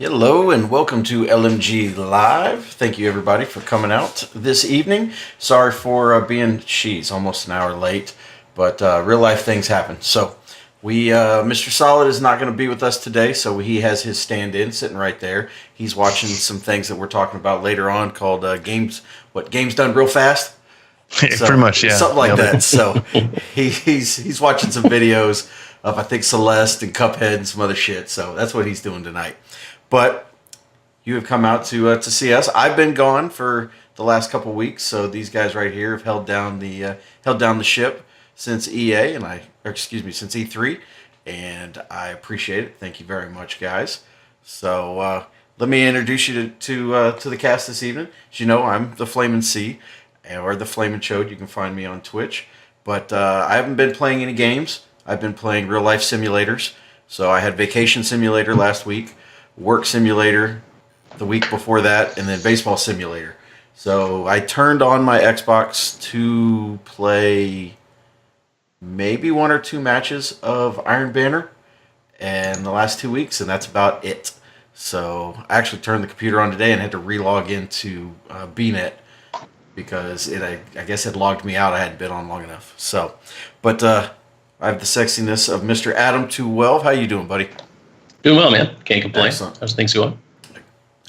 Hello and welcome to LMG Live. Thank you everybody for coming out this evening. Sorry for being, almost an hour late, but real life things happen. So Mr. Solid is not going to be with us today, so he has his stand-in sitting right there. He's watching some things that we're talking about later on called games done real fast. So, pretty much, yeah. Something like that. So he's watching some videos of, I think, Celeste and Cuphead and some other shit. So that's what he's doing tonight. But you have come out to see us. I've been gone for the last couple weeks, so these guys right here have held down the ship since since E3, and I appreciate it. Thank you very much, guys. So let me introduce you to the cast this evening. As you know, I'm the Flamin' C, or the Flamin' Chode. You can find me on Twitch, but I haven't been playing any games. I've been playing real life simulators. So I had Vacation Simulator last week, Work Simulator the week before that, and then Baseball Simulator. So I turned on my Xbox to play maybe one or two matches of Iron Banner in the last 2 weeks, and that's about it. So I actually turned the computer on today and had to re-log into BNet because I guess it logged me out. I hadn't been on long enough. So, but I have the sexiness of Mr. Adam 212. How you doing, buddy? Doing well, man. Can't complain. Excellent. How's things going?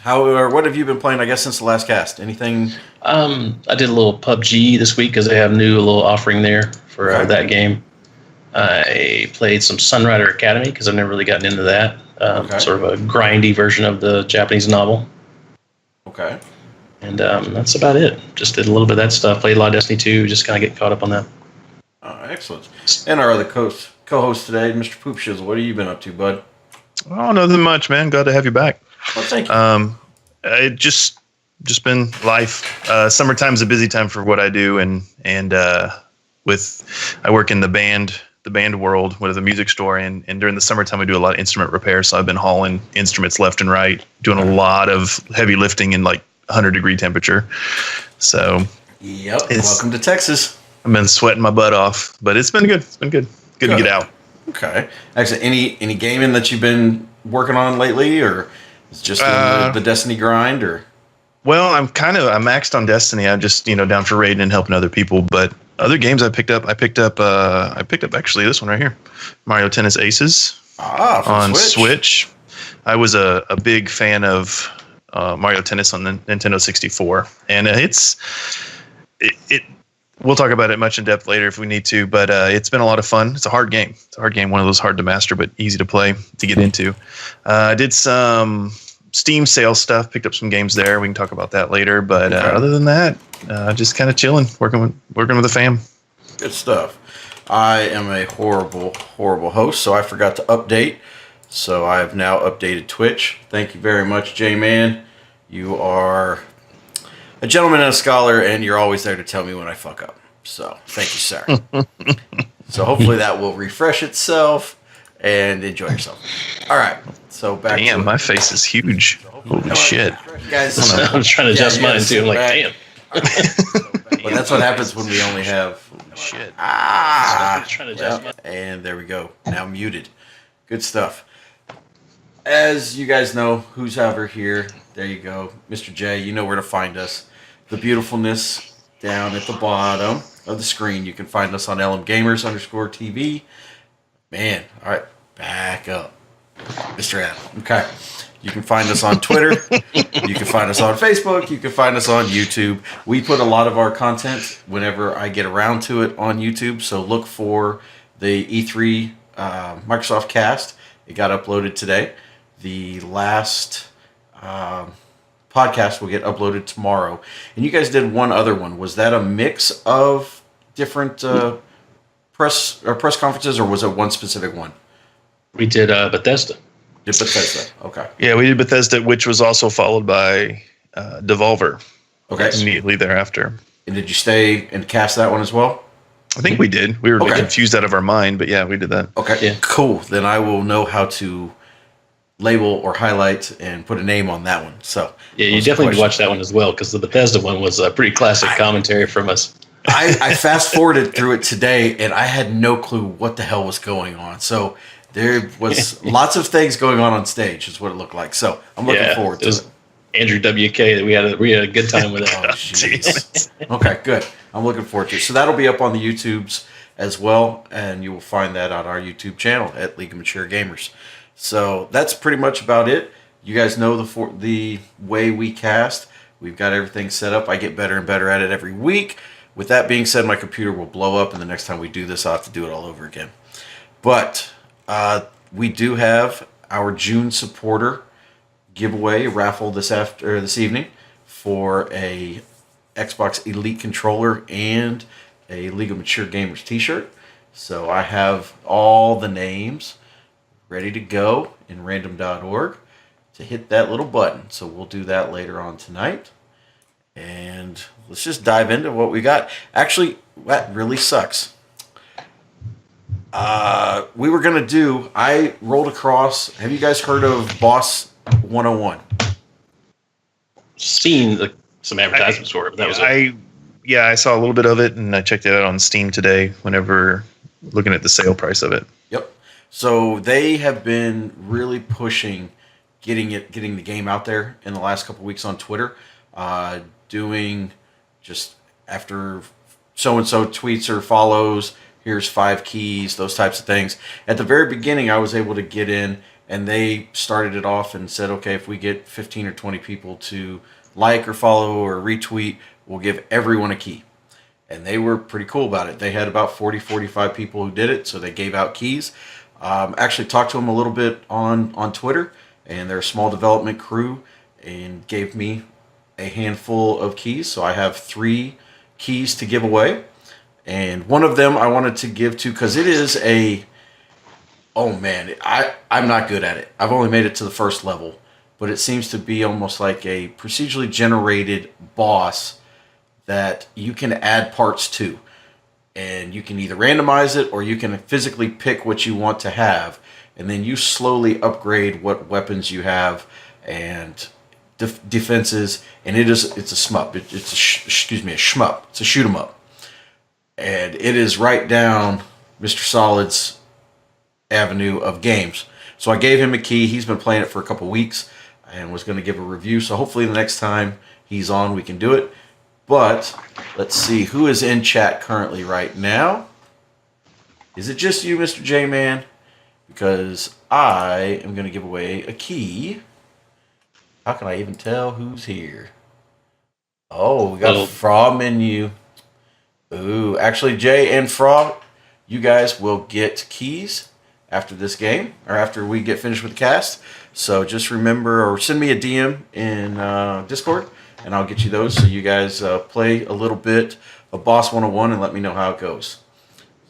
What have you been playing, I guess, since the last cast? Anything? I did a little PUBG this week because they have a little offering there for that game. I played some Sunrider Academy because I've never really gotten into that. Sort of a grindy version of the Japanese novel. Okay. And that's about it. Just did a little bit of that stuff. Played a lot of Destiny 2. Just kind of get caught up on that. Oh, excellent. And our other co-host today, Mr. Poop Shizzle. What have you been up to, bud? Oh, nothing much, man. Glad to have you back. Well, thank you. It just been life. Summertime's a busy time for what I do, and I work in the band world with a music store, and during the summertime we do a lot of instrument repair. So I've been hauling instruments left and right, doing a lot of heavy lifting in like 100-degree temperature. So yep. Welcome to Texas. I've been sweating my butt off, but it's been good. It's been good. Good to get out. Okay. Actually, any gaming that you've been working on lately, or it's just the Destiny grind, or? Well, I'm maxed on Destiny. I'm just down for raiding and helping other people. But other games I picked up actually this one right here, Mario Tennis Aces on Switch. I was a big fan of Mario Tennis on the Nintendo 64, and we'll talk about it much in depth later if we need to, but it's been a lot of fun. It's a hard game. One of those hard to master, but easy to play, to get into. I did some Steam sales stuff, picked up some games there. We can talk about that later, but other than that, just kind of chilling, working with the fam. Good stuff. I am a horrible, horrible host, so I forgot to update. So I have now updated Twitch. Thank you very much, J-Man. You are a gentleman and a scholar, and you're always there to tell me when I fuck up. So, thank you, sir. So, hopefully that will refresh itself, and enjoy yourself. All right. So, back to... Damn, my face is huge. Holy shit. Guys, I'm trying to adjust mine, too. I'm like, damn. But that's what happens when we only have... Holy shit. I'm trying to adjust mine. And there we go. Now muted. Good stuff. As you guys know, who's ever here, there you go. Mr. J, you know where to find us. The beautifulness down at the bottom of the screen. You can find us on LMGamers_TV. Man, all right, back up. Mr. Adam. Okay. You can find us on Twitter. You can find us on Facebook. You can find us on YouTube. We put a lot of our content whenever I get around to it on YouTube. So look for the E3 Microsoft Cast. It got uploaded today. The last podcast will get uploaded tomorrow. And you guys did one other one. Was that a mix of different press conferences, or was it one specific one? We did Bethesda. Did Bethesda? Okay. Yeah, we did Bethesda, which was also followed by Devolver. Okay. Immediately thereafter. And did you stay and cast that one as well? I think we did. We were confused out of our mind, but yeah, we did that. Okay. Yeah. Cool. Then I will know how to label or highlight and put a name on that one. So yeah, you definitely need to watch that one as well, because the Bethesda one was a pretty classic commentary from us. I fast forwarded through it today, and I had no clue what the hell was going on. So There was lots of things going on stage, is what it looked like. So I'm looking forward to it. Andrew WK. We had a good time with it. Oh, jeez. Okay, good. I'm looking forward to it. So that'll be up on the YouTubes as well, and you will find that on our YouTube channel at League of Mature Gamers. So that's pretty much about it. You guys know the way we cast. We've got everything set up. I get better and better at it every week. With that being said, my computer will blow up, and the next time we do this, I'll have to do it all over again. But we do have our June supporter giveaway raffle this evening for a Xbox Elite controller and a League of Mature Gamers t-shirt. So I have all the names ready to go in random.org to hit that little button. So we'll do that later on tonight. And let's just dive into what we got. Actually, that really sucks. We were going to I rolled across, have you guys heard of Boss 101? Seen some advertisements for it, but that was it. I saw a little bit of it, and I checked it out on Steam today whenever looking at the sale price of it. Yep. So they have been really pushing getting the game out there in the last couple of weeks on Twitter, doing just after so-and-so tweets or follows, here's 5 keys, those types of things. At the very beginning, I was able to get in, and they started it off and said, okay, if we get 15 or 20 people to like or follow or retweet, we'll give everyone a key. And they were pretty cool about it. They had about 40, 45 people who did it, so they gave out keys. Actually talked to them a little bit on Twitter, and they're a small development crew, and gave me a handful of keys. So I have 3 keys to give away. And one of them I wanted to give to, because it is I'm not good at it. I've only made it to the first level, but it seems to be almost like a procedurally generated boss that you can add parts to. And you can either randomize it, or you can physically pick what you want to have, and then you slowly upgrade what weapons you have and defenses. And it's a shmup. It's a shmup. It's a shoot 'em up. And it is right down Mr. Solid's avenue of games. So I gave him a key. He's been playing it for a couple weeks and was going to give a review. So hopefully the next time he's on, we can do it. But let's see who is in chat currently right now. Is it just you, Mr. J-Man? Because I am going to give away a key. How can I even tell who's here? Oh, we got a Fra menu. Ooh, actually, Jay and Fra, you guys will get keys after this game, or after we get finished with the cast. So just remember, or send me a DM in Discord, and I'll get you those. So you guys play a little bit of Boss 101 and let me know how it goes.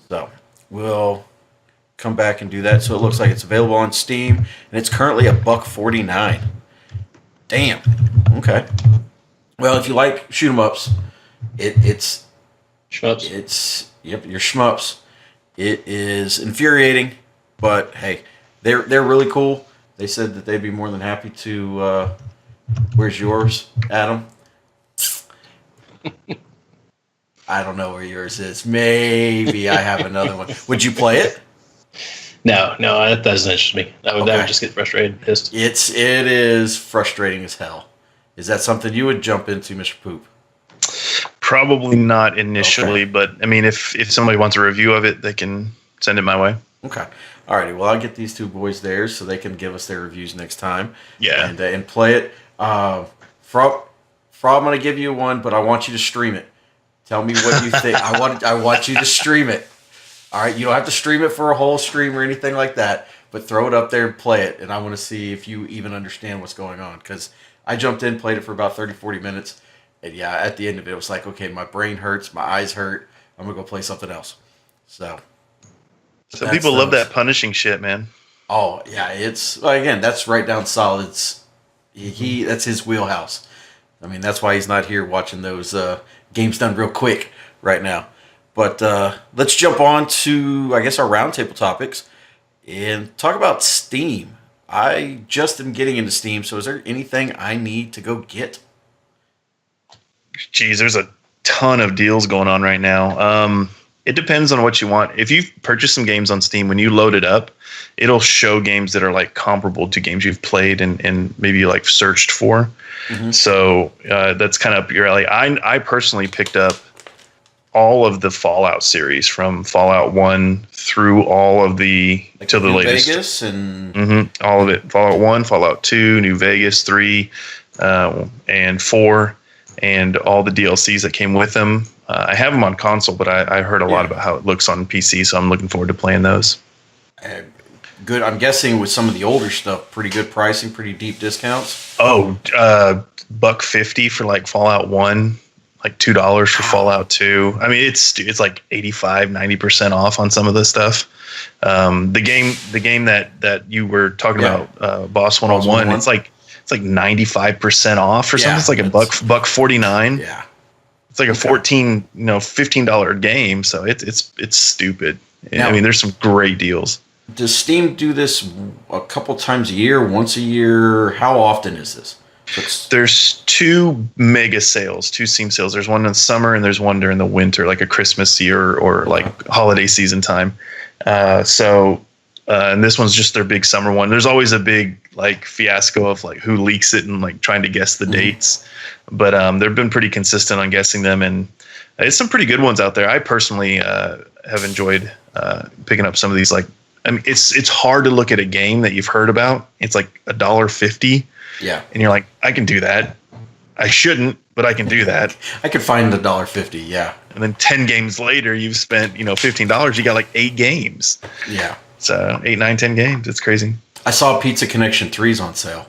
So we'll come back and do that. So it looks like it's available on Steam, and it's currently $1.49. Damn. Okay. Well, if you like shoot 'em ups, it's Shmups. Yep, your shmups. It is infuriating, but hey, they're really cool. They said that they'd be more than happy to. Where's yours, Adam? I don't know where yours is. Maybe I have another one. Would you play it? No, that doesn't interest me. I would just get frustrated and pissed. It is frustrating as hell. Is that something you would jump into, Mr. Poop? Probably not initially, but I mean, if somebody wants a review of it, they can send it my way. Okay. All righty. Well, I'll get these 2 boys theirs so they can give us their reviews next time. Yeah. And play it. Frog, I'm going to give you one, but I want you to stream it. Tell me what you think. I want you to stream it. All right. You don't have to stream it for a whole stream or anything like that, but throw it up there and play it. And I want to see if you even understand what's going on, because I jumped in, played it for about 30, 40 minutes. And yeah, at the end of it, it was like, okay, my brain hurts, my eyes hurt. I'm going to go play something else. So people love that punishing shit, man. Oh, yeah. Again, that's right down Solid's. That's his wheelhouse. I mean, that's why he's not here watching those games done real quick right now. But let's jump on to, I guess, our roundtable topics and talk about Steam. I just am getting into Steam, so is there anything I need to go get? Geez, there's a ton of deals going on right now. It depends on what you want. If you've purchased some games on Steam, when you load it up, it'll show games that are like comparable to games you've played and maybe like searched for. Mm-hmm. So that's kind of up your alley. I personally picked up all of the Fallout series from Fallout 1 through all of the like to the New latest. Vegas and all of it. Fallout 1, Fallout 2, New Vegas 3, and 4, and all the DLCs that came with them. I have them on console, but I heard a lot about how it looks on PC, so I'm looking forward to playing those. Good. I'm guessing with some of the older stuff, pretty good pricing, pretty deep discounts. Oh, $1.50 for like Fallout 1, like $2 for Fallout 2. I mean, it's like 85-90% off on some of this stuff. The game that you were talking about, Boss 101, it's like 95% off or something. It's like $1.49. Yeah. It's like a $15 game, so it's stupid. Now, I mean, there's some great deals. Does Steam do this a couple times a year, once a year? How often is this? There's two mega sales, two Steam sales. There's one in the summer and there's one during the winter, like a Christmas year or like holiday season time. And this one's just their big summer one. There's always a big like fiasco of like who leaks it and like trying to guess the dates. But they've been pretty consistent on guessing them, and it's some pretty good ones out there. I personally have enjoyed picking up some of these. Like, I mean, it's hard to look at a game that you've heard about. It's like $1.50. Yeah, and you're like, I can do that. I shouldn't, but I can do that. I could find $1.50. Yeah, and then 10 games later, you've spent $15. You got like 8 games. Yeah, so 8, 9, 10 games. It's crazy. I saw Pizza Connection 3's on sale.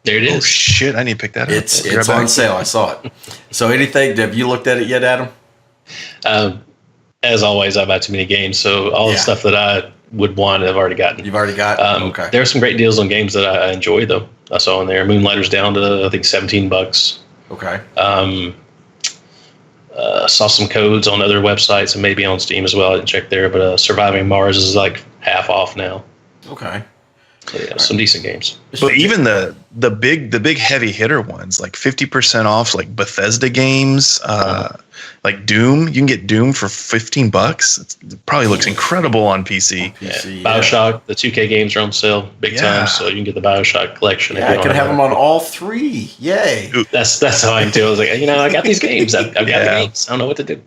There it is. Oh shit! I need to pick that up. It's on sale. I saw it. So anything? Have you looked at it yet, Adam? As always, I buy too many games, so all the stuff that I would want, I've already gotten. You've already got. Okay. There are some great deals on games that I enjoy, though. I saw in there. Moonlighter's down to I think $17. Okay. Saw some codes on other websites and maybe on Steam as well. I didn't check there, but Surviving Mars is like half off now. Okay. So yeah, some decent games. But even the big heavy hitter ones, like 50% off, like Bethesda games, like Doom. You can get Doom for $15. It probably looks incredible on PC. BioShock, the 2K games are on sale big time, so you can get the BioShock collection. Yeah, I could have them on all 3. Yay! That's how I am too. I was like, I got these games. I've got the games. I don't know what to do.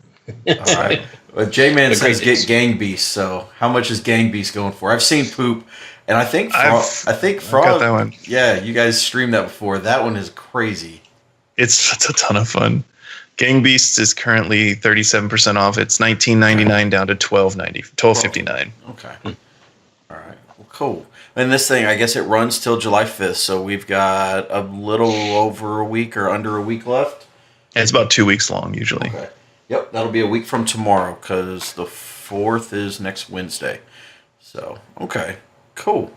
All right. Well, J-Man says get Gang Beast. So how much is Gang Beast going for? I've seen Poop. And I think Frog. Got that one. Yeah, you guys streamed that before. That one is crazy. It's a ton of fun. Gang Beasts is currently 37% off. It's $19.99 down to $12.59. Okay. All right. Well, cool. And this thing, I guess it runs till July 5th. So we've got a little over a week or under a week left. And it's about 2 weeks long usually. Okay. Yep, that'll be a week from tomorrow because the 4th is next Wednesday. So okay. Cool.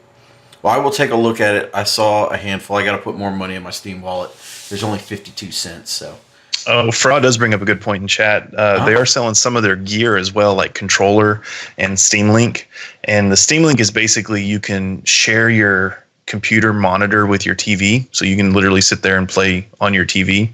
Well, I will take a look at it. I saw a handful. I got to put more money in my Steam wallet. There's only 52 cents, so. Oh, Fraud does bring up a good point in chat. They are selling some of their gear as well, like controller and Steam Link. And the Steam Link is basically you can share your computer monitor with your TV, so you can literally sit there and play on your TV.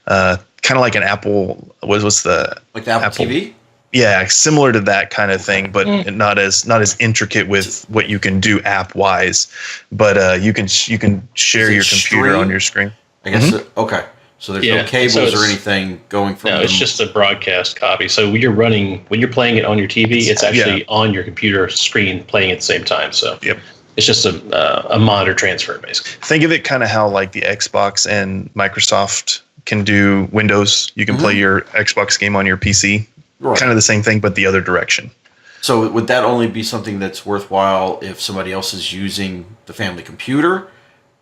Kind of like an Apple. What's the like the Apple TV? Yeah, similar to that kind of thing, but not as intricate with what you can do app wise. But you can share your computer on your screen. I guess okay. So there's no cables or anything going from. No, it's just a broadcast copy. So when you're playing it on your TV, it's actually on your computer screen playing at the same time. So it's just a monitor transfer basically. Think of it kind of how like the Xbox and Microsoft can do Windows. You can play your Xbox game on your PC. Right. Kind of the same thing, but the other direction. So would that only be something that's worthwhile if somebody else is using the family computer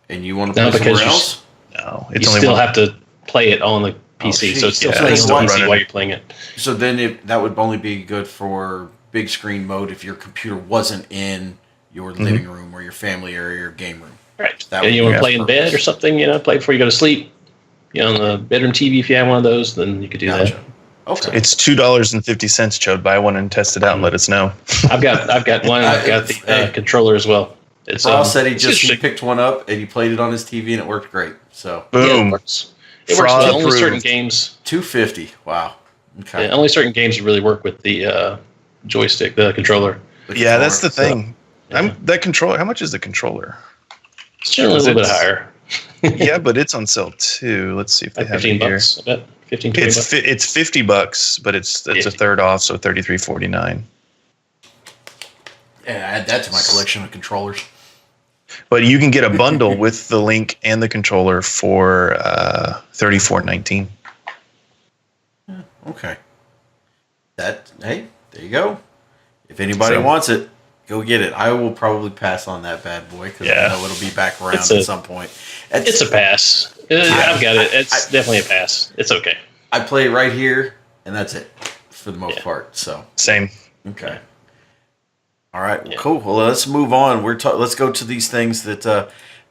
and you want to play somewhere else? No, you still have to play it on the PC, so it's still playing on the PC while you're playing it. So then that would only be good for big screen mode if your computer wasn't in your living room or your family area or your game room. Right. And you want to play in bed or something, play before you go to sleep. On the bedroom TV, if you have one of those, then you could do that. Okay. It's $2.50, Chode. Buy one and test it out and let us know. I've got one. I've got the controller as well. Ross said he picked one up and he played it on his TV and it worked great. So boom. It works with only certain games. $250. Wow. Okay. Yeah, only certain games really work with the joystick, the controller. Yeah, that's the thing. Yeah. That controller. How much is the controller? It's generally a little bit higher. Yeah, but it's on sale too. Let's see if they Like have it 15 here. bucks, I bet. 15, 20 bucks. It's $50, but it's a third off, so $33.49. Yeah, add that to my collection of controllers. But you can get a bundle with the Link and the controller for $34.19. Okay. Hey, there you go. If anybody wants it, go get it. I will probably pass on that bad boy because I know it'll be back around at some point. It's a pass. I've got it. It's definitely a pass. It's okay. I play right here, and that's it for the most part. So same. Okay. All right. Cool. Well, let's move on. Let's go to these things that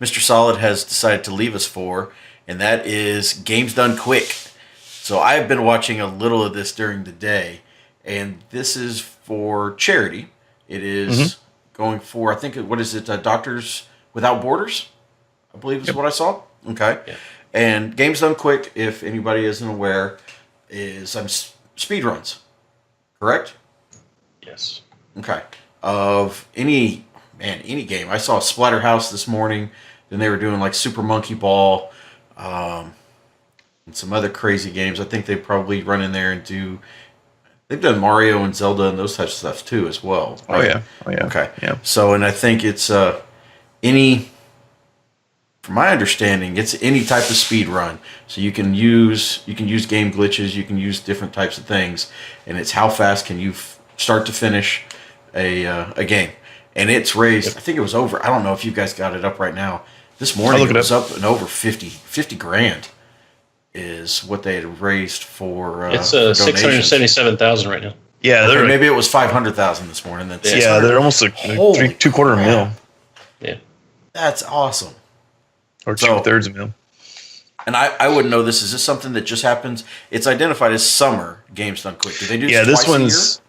Mr. Solid has decided to leave us for, and that is games done quick. So I have been watching a little of this during the day, and this is for charity. It is going for, I think, what is it? Doctors Without Borders, I believe is what I saw. Okay. Yeah. And games done quick, if anybody isn't aware, is speed runs. Correct? Yes. Okay. Of any game. I saw Splatterhouse this morning. Then they were doing like Super Monkey Ball, and some other crazy games. I think they probably run in there and do. They've done Mario and Zelda and those types of stuff too as well. Right? Oh yeah. Okay. Yeah. So, and I think it's any. From my understanding, it's any type of speed run. So you can use game glitches. You can use different types of things, and it's how fast can you start to finish a game. And it's raised, I think it was over, I don't know if you guys got it up right now. This morning it was up and over 50 grand is what they had raised for it's 677,000 right now. Yeah, maybe it was 500,000 this morning. They're almost like $250 million. Yeah. That's awesome. Or 2/3 a mil. And I wouldn't know this. Is this something that just happens? It's identified as summer games done quick. Do they do this twice a year?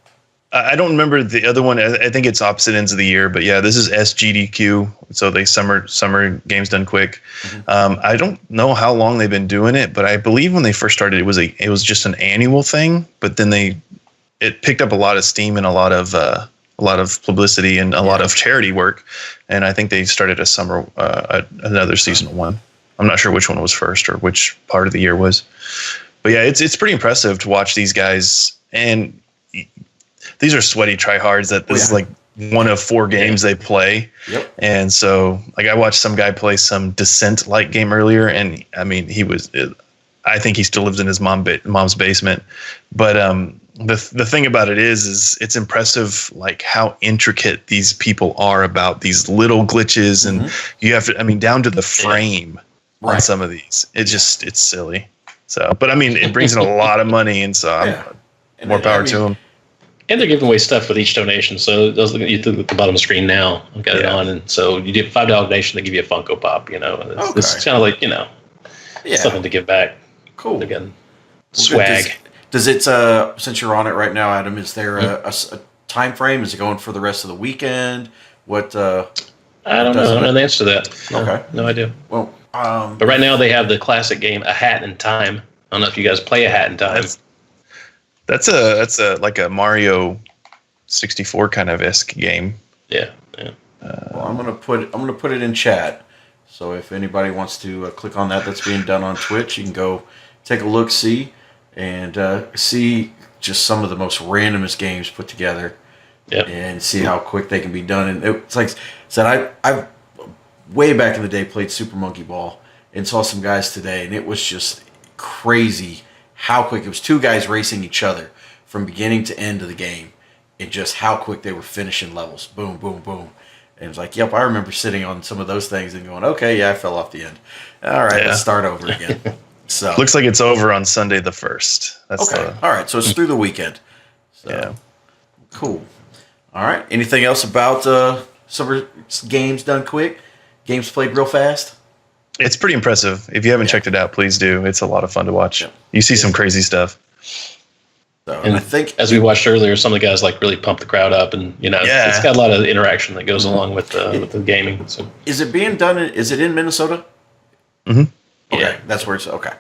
I don't remember the other one. I think it's opposite ends of the year, but yeah, this is SGDQ. So they summer games done quick. I don't know how long they've been doing it, but I believe when they first started, it was just an annual thing. But then it picked up a lot of steam and a lot of publicity and a lot of charity work. And I think they started a summer another seasonal one. I'm not sure which one was first or which part of the year was, but yeah, it's pretty impressive to watch these guys. And these are sweaty tryhards that this is like one of 4 games they play. Yep. And so like I watched some guy play some Descent like game earlier, and I mean I think he still lives in his mom's basement. But the thing about it is it's impressive like how intricate these people are about these little glitches, and you have to down to the frame on some of these. It's silly. So, but I mean, it brings in a lot of money, and so more power to them. And they're giving away stuff with each donation. So those you look at the bottom of the screen now. I've got it on, and so you do a $5 donation, they give you a Funko Pop. And it's kind of like something to give back. Cool. Again, swag. Does it? Since you're on it right now, Adam, is there a time frame? Is it going for the rest of the weekend? What? I don't know. I don't know the answer to that. No, no idea. Well, but right now they have the classic game, A Hat in Time. I don't know if you guys play A Hat in Time. That's a like a Mario 64 kind of esque game. Yeah. Well, I'm gonna put it in chat. So if anybody wants to click on that's being done on Twitch, you can go take a look, see see just some of the most randomest games put together, and see how quick they can be done. And it's like I said, I way back in the day played Super Monkey Ball and saw some guys today, and it was just crazy how quick it was. 2 guys racing each other from beginning to end of the game, and just how quick they were finishing levels. Boom, boom, boom. And it was like, yep, I remember sitting on some of those things and going, okay, I fell off the end. All right, let's start over again. So looks like it's over on Sunday the 1st. That's okay. All right, so it's through the weekend. So, cool. All right. Anything else about summer games done quick? Games played real fast? It's pretty impressive. If you haven't checked it out, please do. It's a lot of fun to watch. Yeah. You see some crazy stuff. So, and I think, as we watched earlier, some of the guys like really pump the crowd up, and it's got a lot of interaction that goes along with the gaming. So, is it being done? Is it in Minnesota? Mm-hmm. Okay, that's where it's okay.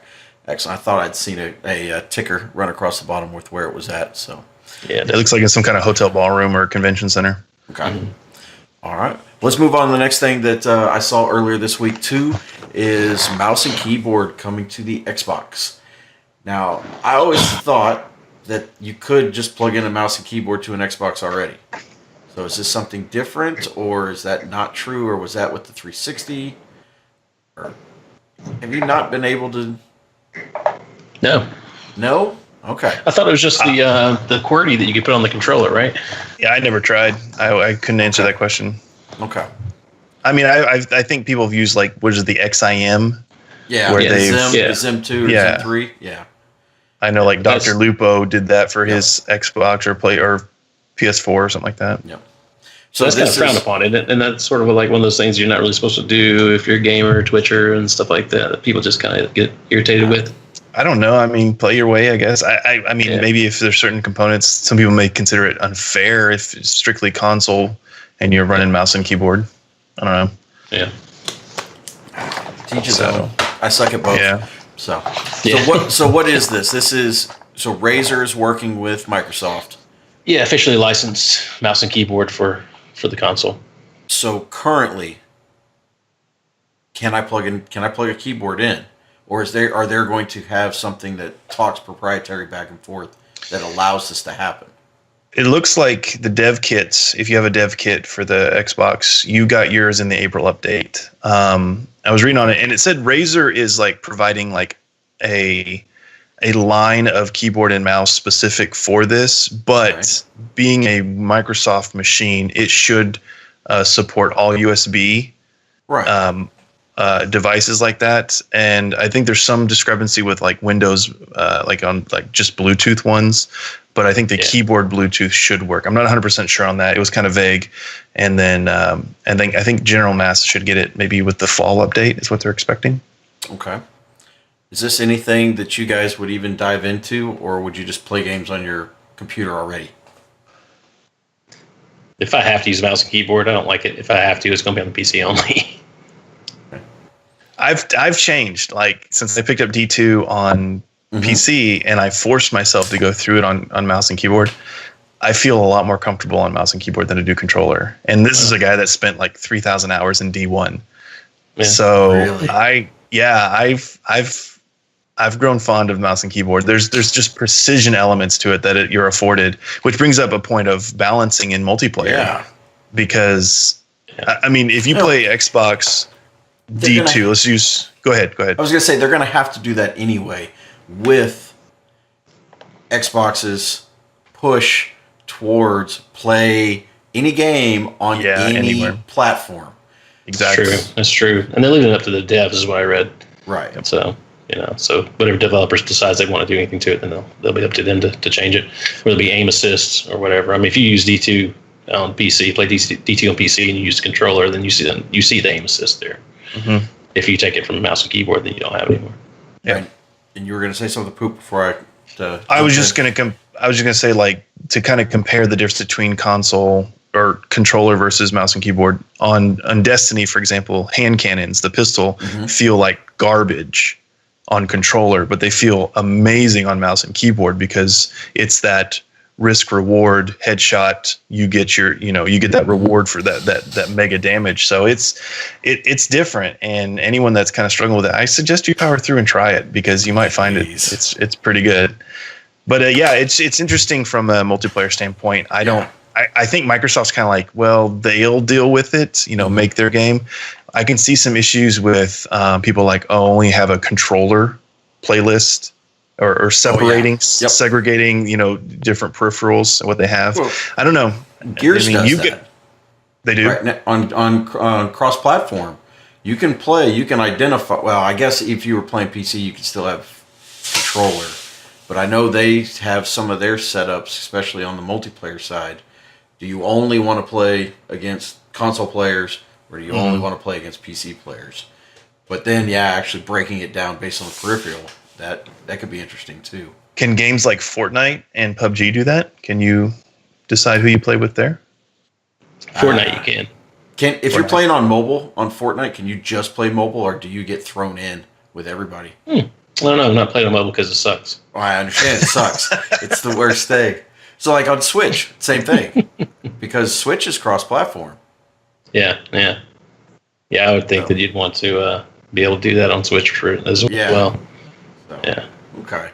Excellent. I thought I'd seen a ticker run across the bottom with where it was at. So Yeah, It looks like in some kind of hotel ballroom or convention center. okay. All right. Let's move on to the next thing that I saw earlier this week too is mouse and keyboard coming to the Xbox. Now, I always thought that you could just plug in a mouse and keyboard to an Xbox already. So is this something different, or is that not true, or was that with the 360? Or have you not been able to? No. No? Okay. I thought it was just the QWERTY that you could put on the controller, right? Yeah, I never tried. I couldn't answer that question. Okay. I mean, I think people have used like what is it, the XIM? Yeah. Where the they've- Zim, the Zim 2 or Yeah. Zim 3. Yeah. I know like That's- Dr. Lupo did that for his Xbox or PS4 or something like that. Yep. So that's kind of frowned upon, and that's sort of like one of those things you're not really supposed to do if you're a gamer, Twitcher, and stuff like that. That people just kind of get irritated with. I don't know. I mean, play your way, I guess. I mean, Yeah. maybe if there's certain components, some people may consider it unfair if it's strictly console and you're running mouse and keyboard. I don't know. Yeah. Teach his own. I suck at both. Yeah. So, Yeah. so what is this? This is so Razer's working with Microsoft. Yeah, officially licensed mouse and keyboard for the console. So currently, can I plug a keyboard in, or are they going to have something that talks proprietary back and forth that allows this to happen? It looks like the dev kits, if you have a dev kit for the Xbox, you got yours in the April update. I was reading on it, and it said Razer is like providing like a line of keyboard and mouse specific for this, but being a Microsoft machine, it should support all USB devices like that. And I think there's some discrepancy with like Windows, like on like just Bluetooth ones, but I think the keyboard Bluetooth should work. I'm not 100% sure on that. It was kind of vague. And then I think General Mass should get it maybe with the fall update is what they're expecting. Okay. Is this anything that you guys would even dive into, or would you just play games on your computer already? If I have to use mouse and keyboard, I don't like it. If I have to, it's going to be on the PC only. I've changed like since I picked up D2 on PC and I forced myself to go through it on mouse and keyboard. I feel a lot more comfortable on mouse and keyboard than I do controller. And this is a guy that spent like 3,000 hours in D1. Yeah. So Really? I've grown fond of mouse and keyboard. There's just precision elements to it that you're afforded, which brings up a point of balancing in multiplayer. Yeah. Because I mean, if you play Xbox D2, let's use. Go ahead. I was going to say they're going to have to do that anyway with Xbox's push towards play any game on any anywhere. platform. Exactly. That's true. And they're leaving it up to the devs, is what I read. Right. So, so whatever developers decides they want to do anything to it, then they'll be up to them to change it. Whether it be aim assists or whatever. I mean, if you use D2 on PC, play D2 on PC, and you use the controller, then you see the aim assist there. Mm-hmm. If you take it from mouse and keyboard, then you don't have it anymore. Yeah. Right. And you were going to say something poop before I was just going to say like to kind of compare the difference between console or controller versus mouse and keyboard on Destiny, for example, hand cannons, the pistol feel like garbage on controller, but they feel amazing on mouse and keyboard because it's that risk reward headshot. You get that reward for that mega damage. So it's different. And anyone that's kind of struggling with it, I suggest you power through and try it because you might find it's pretty good. But it's interesting from a multiplayer standpoint. I think Microsoft's kind of like, well, they'll deal with it, make their game. I can see some issues with people like, only have a controller playlist or separating, segregating, different peripherals and what they have. Well, I don't know. Gears does that. They do? Right, on cross-platform. You can identify, well, I guess if you were playing PC, you could still have controller. But I know they have some of their setups, especially on the multiplayer side. Do you only want to play against console players, or do you only want to play against PC players? But then, actually breaking it down based on the peripheral, that could be interesting too. Can games like Fortnite and PUBG do that? Can you decide who you play with there? Fortnite, you can. If you're playing on mobile on Fortnite, can you just play mobile, or do you get thrown in with everybody? I don't know. I'm not playing on mobile because it sucks. Well, I understand it sucks. It's the worst thing. So like on Switch, same thing, because Switch is cross-platform. Yeah. I would think that you'd want to be able to do that on Switch as well. So, yeah. Okay.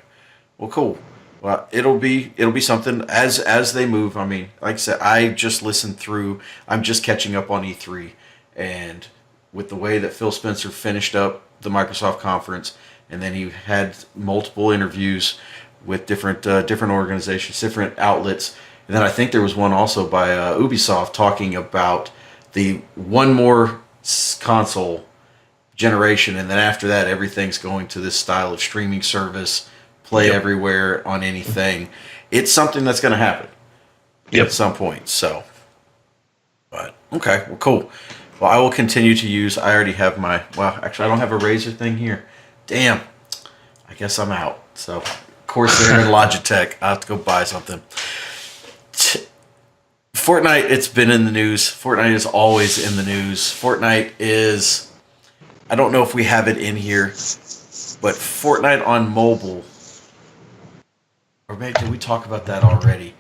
Well, cool. Well, it'll be something as they move. I mean, like I said, I just listened through. I'm just catching up on E3, and with the way that Phil Spencer finished up the Microsoft conference, and then he had multiple interviews with different organizations, different outlets, and then I think there was one also by Ubisoft talking about the one more console generation, and then after that, everything's going to this style of streaming service. Play everywhere on anything. It's something that's going to happen at some point. So, but okay, well, cool. Well, I will continue to use. I already have my. Well, actually, I don't have a Razer thing here. Damn. I guess I'm out. So, of course, they're in Logitech. I have to go buy something. Fortnite. It's been in the news. Fortnite is always in the news. Fortnite is. I don't know if we have it in here, but Fortnite on mobile. Or maybe did we talk about that already?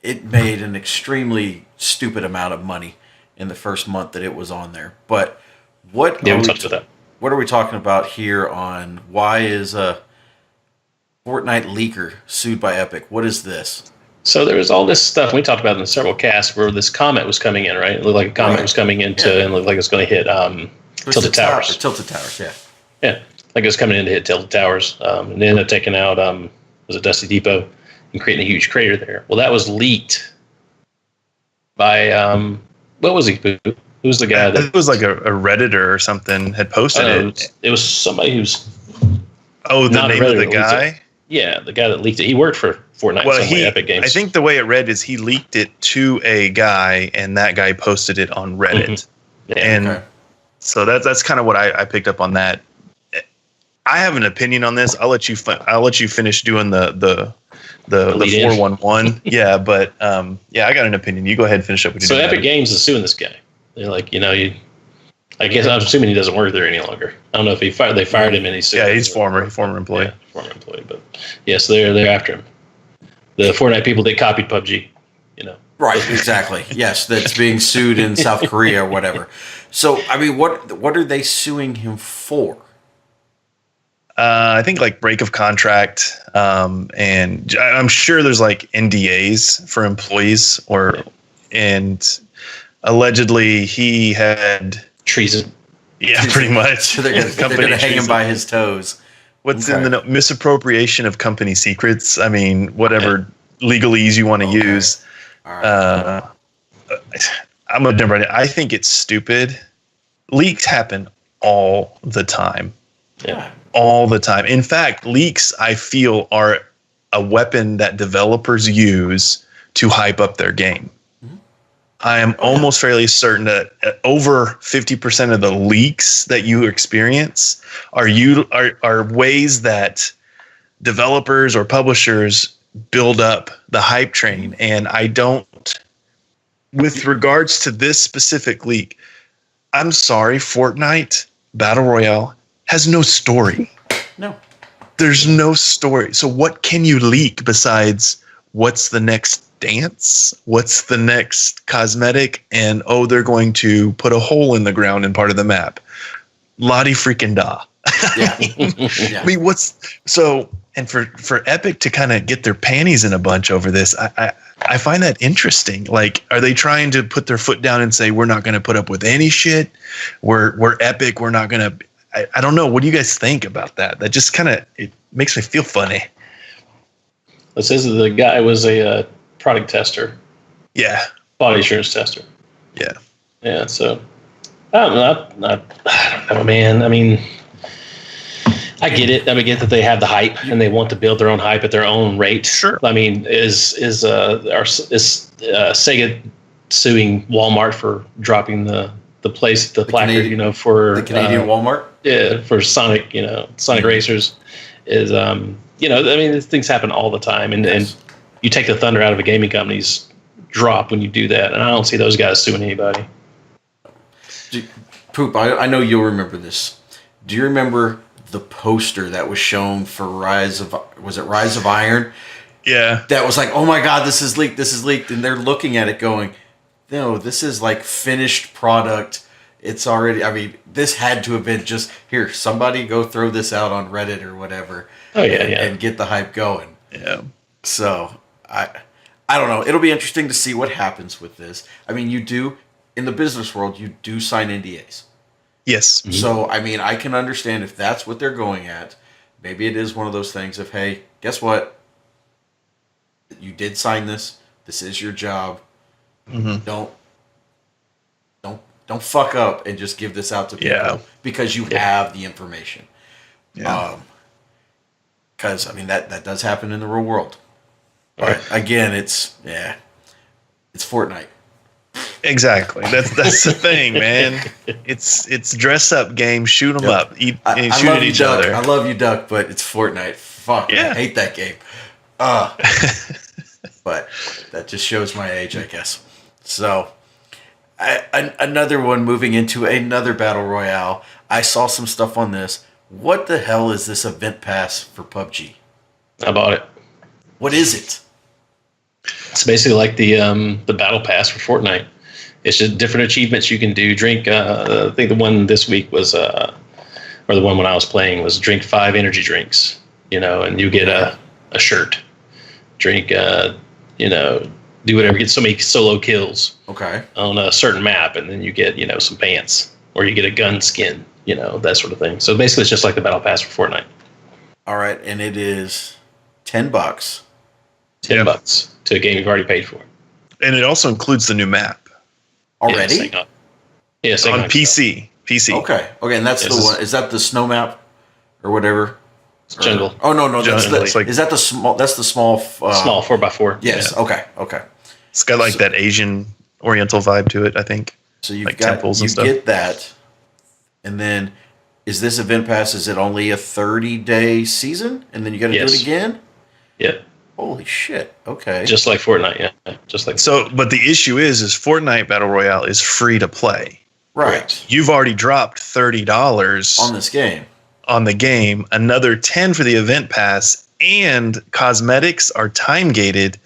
It made an extremely stupid amount of money in the first month that it was on there. But what are we talking about here on why is a Fortnite leaker sued by Epic? What is this? So there was all this stuff we talked about in several casts where this comet was coming in, right? It looked like a comet was coming into and looked like it was going to hit Tilted Towers. Tilted Towers, yeah. Yeah, like it was coming in to hit Tilted Towers. And they ended up taking out was it Dusty Depot and creating a huge crater there. Well, that was leaked by what was he? Who was the guy that? It was like a Redditor or something had posted it. It was somebody who's the name of the guy. Yeah, the guy that leaked it. He worked for Fortnite. Well, Epic Games. I think the way it read is he leaked it to a guy, and that guy posted it on Reddit. Mm-hmm. Yeah, and so that's kind of what I picked up on that. I have an opinion on this. I'll let you finish doing the 411. Yeah, but I got an opinion. You go ahead and finish up with your. So Epic Games is suing this guy. They're like, I guess I'm assuming he doesn't work there any longer. I don't know if they fired him and he's sued. Yeah, he's former employee. Yeah, former employee, but yes, they're after him. The Fortnite people that copied PUBG, Right, exactly. Yes, that's being sued in South Korea or whatever. So, I mean, what are they suing him for? I think like break of contract, and I'm sure there's like NDAs for employees, and allegedly he had treason. Yeah, pretty much. They're going to hang him by his toes. What's in the misappropriation of company secrets? I mean, whatever legalese you want to use. All right. I'm a different. I think it's stupid. Leaks happen all the time. Yeah. All the time. In fact, leaks, I feel, are a weapon that developers use to hype up their game. Mm-hmm. I am almost fairly certain that over 50% of the leaks that you experience are ways that developers or publishers build up the hype train. And I don't, with regards to this specific leak, I'm sorry, Fortnite Battle Royale has no story. No. There's no story. So what can you leak besides what's the next dance? What's the next cosmetic? And, they're going to put a hole in the ground in part of the map. Lottie freaking da. Yeah. I mean, and for Epic to kind of get their panties in a bunch over this, I find that interesting. Like, are they trying to put their foot down and say, we're not going to put up with any shit? We're Epic. We're not going to. I don't know. What do you guys think about that? That just kind of, it makes me feel funny. It says that the guy was a product tester. Yeah. Body assurance tester. Yeah. Yeah. So I don't know, man. I mean, I get it. I get that they have the hype and they want to build their own hype at their own rate. Sure. I mean, is Sega suing Walmart for dropping the placard, for the Canadian Walmart? Yeah, for Sonic, Sonic Racers is, I mean, these things happen all the time, and you take the thunder out of a gaming company's drop when you do that, and I don't see those guys suing anybody. Poop, I know you'll remember this. Do you remember the poster that was shown for Rise of Iron? Yeah. That was like, oh my God, this is leaked. And they're looking at it going, no, this is like finished product. It's already, I mean, this had to have been just, here, somebody go throw this out on Reddit or whatever. Oh, yeah, and get the hype going. Yeah. So, I don't know. It'll be interesting to see what happens with this. I mean, in the business world, you do sign NDAs. Yes. Mm-hmm. So, I mean, I can understand if that's what they're going at. Maybe it is one of those things of, hey, guess what? You did sign this. This is your job. Mm-hmm. Don't fuck up and just give this out to people because you have the information. Yeah. Because I mean that does happen in the real world. But again, it's Fortnite. Exactly. That's the thing, man. It's dress up game, shoot them up, shoot at each other. I love you, Duck, but it's Fortnite. Fuck, yeah. I hate that game. But that just shows my age, I guess. So, another one moving into another battle royale. I saw some stuff on this. What the hell is this event pass for PUBG? I bought it. What is it? It's basically like the battle pass for Fortnite. It's just different achievements you can do. Drink. I think the one this week was, or the one when I was playing was drink 5 energy drinks. And you get a shirt. Drink. Do whatever. Get so many solo kills. Okay. On a certain map, and then you get some pants, or you get a gun skin. That sort of thing. So basically, it's just like the battle pass for Fortnite. All right, and it is $10. $10 to a game you've already paid for. And it also includes the new map already. Yes, on PC. PC. Okay, and that's the one. Is that the snow map or whatever? Jungle. Oh no, that's Jungle. is that the small? That's the small. Small 4x4. Yes. Yeah. Okay. It's got like that Asian Oriental vibe to it, I think. So you've like got temples and stuff. You get that, and then is this event pass? Is it only a 30-day season, and then you got to do it again? Yeah. Holy shit! Okay. Just like Fortnite, yeah. Just like so. But the issue is Fortnite Battle Royale is free to play. Right. You've already dropped $30 on this game. On the game, another 10 for the event pass, and cosmetics are time gated.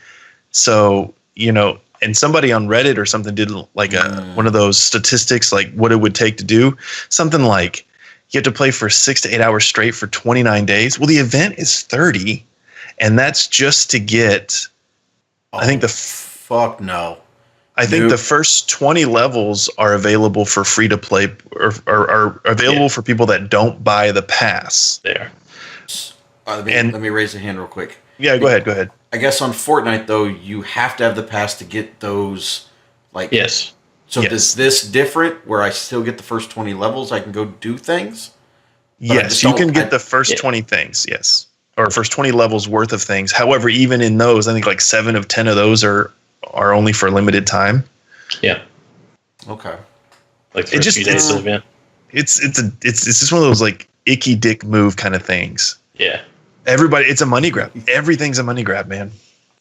So and somebody on Reddit or something did like one of those statistics, like what it would take to do something like you have to play for 6 to 8 hours straight for 29 days. Well, the event is 30, and that's just to get. I think fuck no. I think the first 20 levels are available for free to play, or are available for people that don't buy the pass. There. Let me raise a hand real quick. Yeah, go ahead. I guess on Fortnite though, you have to have the pass to get those. Like yes. So is this different? Where I still get the first 20 levels, I can go do things. Yes, you can get the first 20 things. Yes, or first 20 levels worth of things. However, even in those, I think like 7 of 10 of those are only for a limited time. Yeah. Okay. Like for a few days of the event. It's just one of those like icky dick move kind of things. Yeah. Everybody, it's a money grab. Everything's a money grab, man.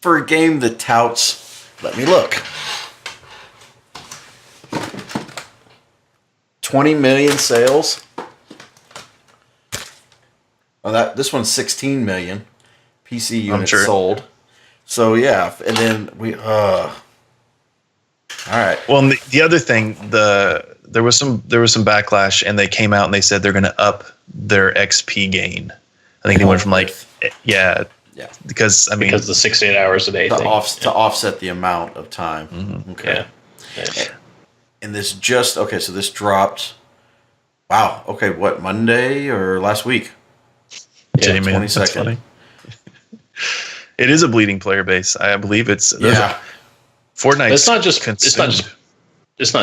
For a game that touts, let me look. 20 million sales. Oh, this one's 16 million PC units sold. So yeah, and then we. All right. Well, and the other thing, there was some backlash, and they came out and they said they're going to up their XP gain. I think they went from because the 6 to 8 hours a day to offset the amount of time. Mm-hmm. Okay. Yeah. And this so this dropped. Wow. Okay. What, Monday or last week? Yeah, 22nd. It is a bleeding player base. I believe it's Fortnite. It's not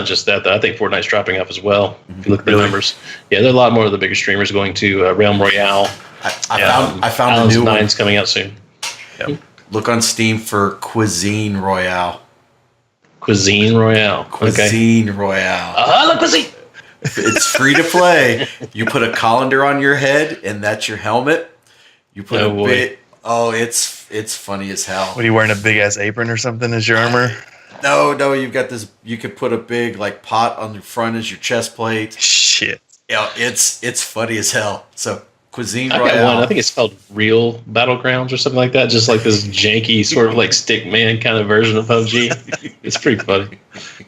just that though. I think Fortnite's dropping off as well. If you look at the numbers, there are a lot more of the bigger streamers going to Realm Royale. I found a new one. Coming out soon. Yep. Look on Steam for Cuisine Royale. Cuisine Royale. Cuisine Royale. La cuisine. It's free to play. You put a colander on your head, and that's your helmet. You put it's funny as hell. What are you wearing, a big ass apron or something as your armor? No, you've got this. You could put a big pot on your front as your chest plate. Shit. Yeah, it's funny as hell. So Cuisine I got Royale. one. I think it's called Real Battlegrounds or something like that. Just like this janky sort of like stickman kind of version of PUBG. It's pretty funny.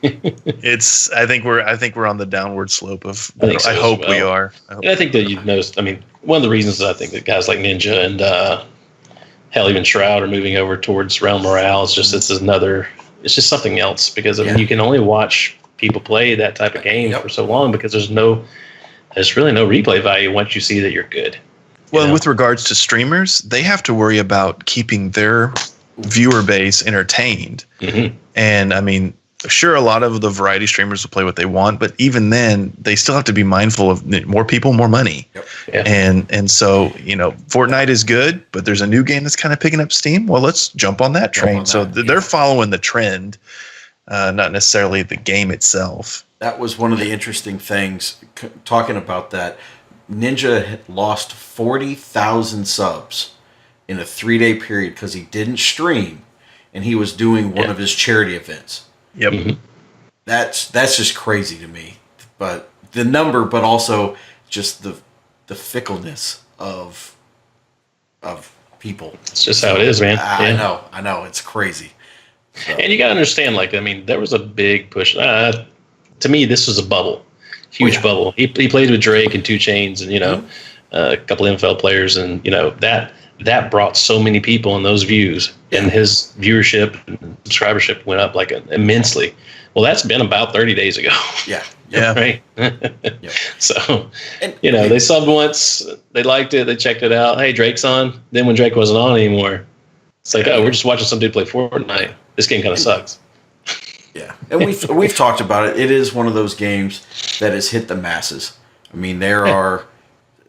I think we're on the downward slope of. I think so I as hope well. we are. And I think that you've noticed. I mean, one of the reasons I think that guys like Ninja and hell, even Shroud are moving over towards Realm Morale is just it's just something else because I mean, you can only watch people play that type of game for so long because there's really no replay value once you see that you're good. Well, with regards to streamers, they have to worry about keeping their viewer base entertained. Mm-hmm. And I mean, sure, a lot of the variety streamers will play what they want, but even then, they still have to be mindful of more people, more money. Yep. Yeah. And so, Fortnite is good, but there's a new game that's kind of picking up steam. Well, let's jump on that train. So they're following the trend, not necessarily the game itself. That was one of the interesting things, talking about that. Ninja had lost 40,000 subs in a 3-day period because he didn't stream, and he was doing one of his charity events. Yep. Mm-hmm. That's just crazy to me. But the number, but also just the fickleness of people. It's just how it is, man. I know. It's crazy. So. And you got to understand, like, I mean, there was a big push. To me, this was a bubble, huge bubble. He played with Drake and 2 Chainz and, a couple of NFL players. And, that brought so many people in those views. And his viewership and subscribership went up, like, immensely. Well, that's been about 30 days ago. Yeah. Right? Yep. So, they subbed once. They liked it. They checked it out. Hey, Drake's on. Then when Drake wasn't on anymore, it's like, we're just watching some dude play Fortnite. This game kind of sucks. Yeah, and we've talked about it. It is one of those games that has hit the masses. I mean, there are.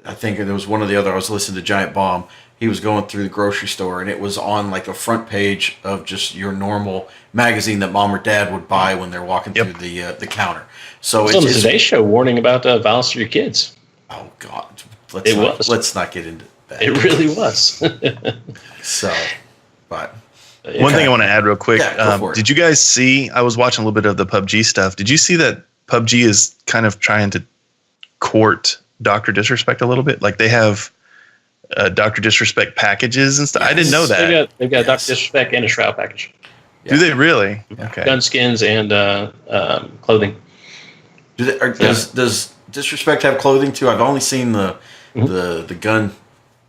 I think there was one of the other. I was listening to Giant Bomb. He was going through the grocery store, and it was on like a front page of just your normal magazine that mom or dad would buy when they're walking through the counter. So it's on the Today Show warning about violence to your kids. Oh God, let's not get into that. It really was. So, but. One thing I want to add real quick. Did you guys see, I was watching a little bit of the PUBG stuff. Did you see that PUBG is kind of trying to court Dr. Disrespect a little bit? Like they have Dr. Disrespect packages and stuff. Yes. I didn't know that. They've got Dr. Disrespect and a Shroud package. Yeah. Do they really? Okay. Gun skins and clothing. Does Disrespect have clothing too? I've only seen the gun.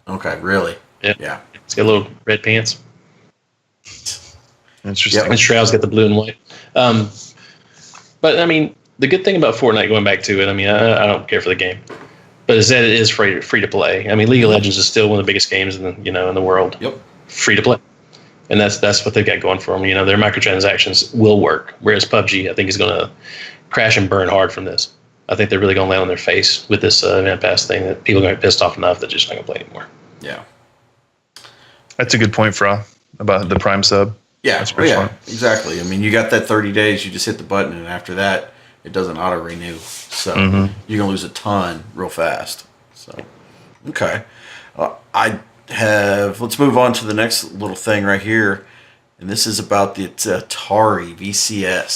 Okay, really? Yeah. It's got little red pants. Interesting. And Shroud's got the blue and white. But I mean, the good thing about Fortnite, going back to it, I mean, I don't care for the game, but is that it is free to play. I mean, League of Legends is still one of the biggest games in the world. Yep. Free to play, and that's what they've got going for them. Their microtransactions will work, whereas PUBG, I think, is going to crash and burn hard from this. I think they're really going to land on their face with this event pass thing that people are going to be pissed off enough that they're just not going to play anymore. Yeah. That's a good point, Fra, about the Prime sub. Yeah, exactly. I mean, you got that 30 days, you just hit the button, and after that, it doesn't auto-renew. So you're going to lose a ton real fast. So, okay. Let's move on to the next little thing right here, and this is about the Atari VCS.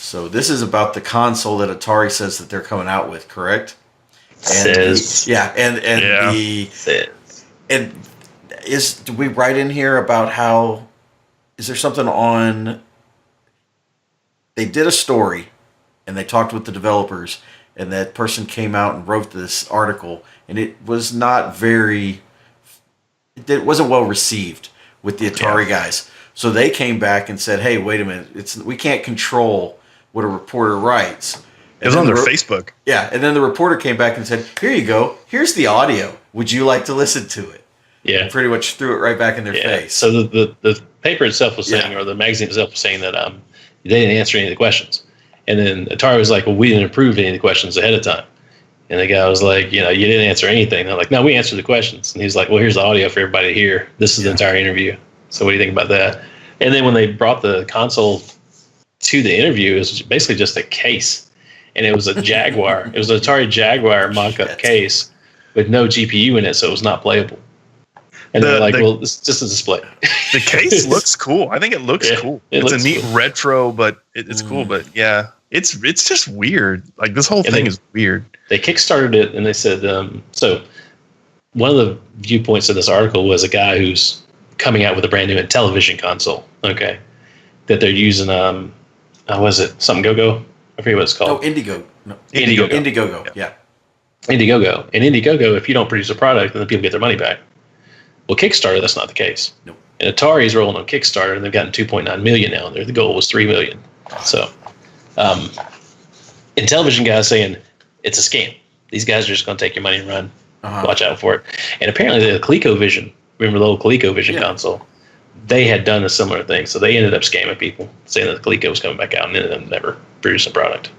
So this is about the console that Atari says that they're coming out with, correct? Do we write in here about how? Is there something on? They did a story, and they talked with the developers, and that person came out and wrote this article, and it was not very. It wasn't well received with the Atari guys, so they came back and said, "Hey, wait a minute! We can't control what a reporter writes." It was on their Facebook. Yeah, and then the reporter came back and said, "Here you go. Here's the audio. Would you like to listen to it?" Yeah, pretty much threw it right back in their face. So the paper itself was saying, or the magazine itself was saying that they didn't answer any of the questions, and then Atari was like, "Well, we didn't approve any of the questions ahead of time," and the guy was like, "You didn't answer anything." They're like, "No, we answered the questions," and he's like, "Well, here's the audio for everybody to hear. This is the entire interview. So what do you think about that?" And then when they brought the console to the interview, it was basically just a case, and it was a Jaguar. It was an Atari Jaguar mock-up case with no GPU in it, so it was not playable. And they're like, well, it's just a display. The case looks cool. I think it looks cool. It's a neat retro, but it's cool. But yeah, it's just weird. Like this whole thing is weird. They kickstarted it, and they said, so one of the viewpoints of this article was a guy who's coming out with a brand new Intellivision console. Okay, that they're using. Was it something Go-Go? I forget what it's called. Oh, Indiegogo. No. Indiegogo. Indiegogo. Yeah. Indiegogo. And Indiegogo, if you don't produce a product, then the people get their money back. Well, Kickstarter, that's not the case. Nope. And Atari's rolling on Kickstarter, and they've gotten 2.9 million now. The goal was 3 million. So, Intellivision guys saying it's a scam. These guys are just going to take your money and run. Watch out for it. And apparently, the ColecoVision, remember the old ColecoVision console? They had done a similar thing. So they ended up scamming people, saying that the Coleco was coming back out, and ended up never producing a product.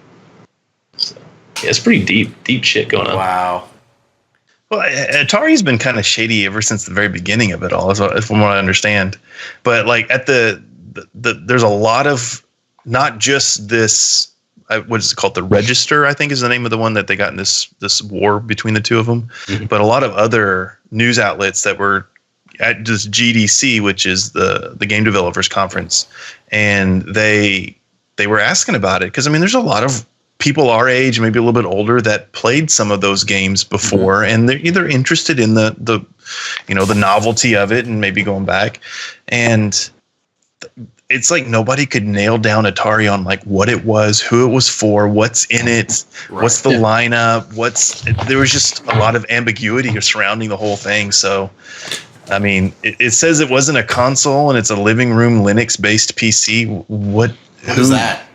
So, yeah, it's pretty deep shit going on. Wow. Well, Atari's been kind of shady ever since the very beginning of it all, from what I understand. But like at there's a lot of not just this. What is it called? The Register, I think, is the name of the one that they got in this war between the two of them. Mm-hmm. But a lot of other news outlets that were at just GDC, which is the Game Developers Conference, and they were asking about it because I mean, there's a lot of people our age, maybe a little bit older, that played some of those games before, and they're either interested in the novelty of it and maybe going back. And it's like nobody could nail down Atari on like what it was, who it was for, what's in it, what's the lineup, there was just a lot of ambiguity surrounding the whole thing. So, I mean, it says it wasn't a console and it's a living room Linux based PC. What is that?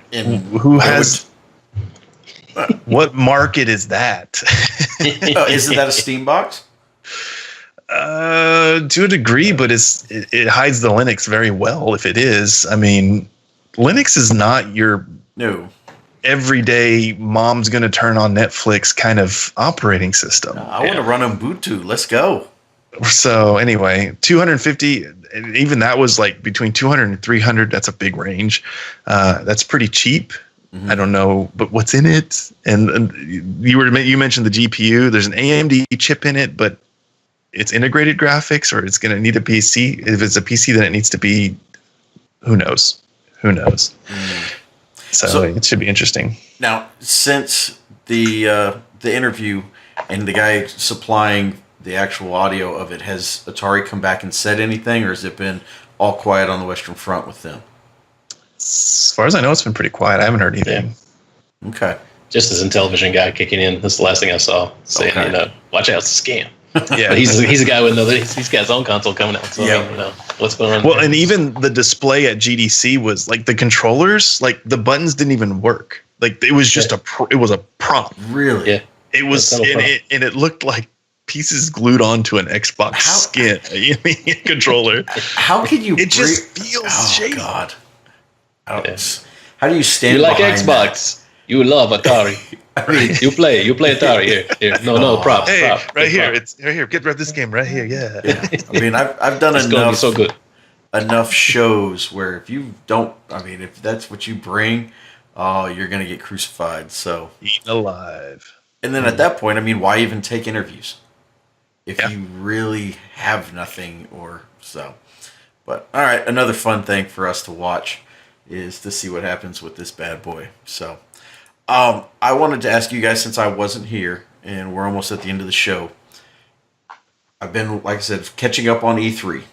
What market is that? Isn't that a Steam box? To a degree, but it hides the Linux very well. If it is, I mean, Linux is not your everyday mom's going to turn on Netflix kind of operating system. I want to run Ubuntu. Let's go. So anyway, 250, even that was like between 200 and 300. That's a big range. That's pretty cheap. Mm-hmm. I don't know, but what's in it? And you mentioned the GPU. There's an AMD chip in it, but it's integrated graphics, or it's going to need a PC. If it's a PC, then it needs to be. Who knows? Mm. So it should be interesting. Now, since the interview and the guy supplying the actual audio of it, has Atari come back and said anything, or has it been all quiet on the Western Front with them? As far as I know, it's been pretty quiet. I haven't heard anything. Yeah. Okay. Just as Intellivision guy kicking in. That's the last thing I saw. Saying, watch out, it's a scam. Yeah, but he's a guy with he's got his own console coming out. So what's going on? Well, and even the display at GDC was like the controllers, like the buttons didn't even work. Like it was just it was a prop. Really? Yeah. It was, and it looked like pieces glued onto an Xbox skin. Controller. How can you? It just feels shady. God. How do you stand? You like Xbox? That? You love Atari. You play Atari here. No, props. Hey, props. Right here. It's right here. Get this game right here. Yeah. I mean, I've done it's enough. So good. Enough shows where if you don't, if that's what you bring, you're gonna get crucified. So eaten alive. And then at that point, why even take interviews if you really have nothing or so? But all right, another fun thing for us to watch is to see what happens with this bad boy. So. I wanted to ask you guys, since I wasn't here and we're almost at the end of the show, I've been, like I said, catching up on E3.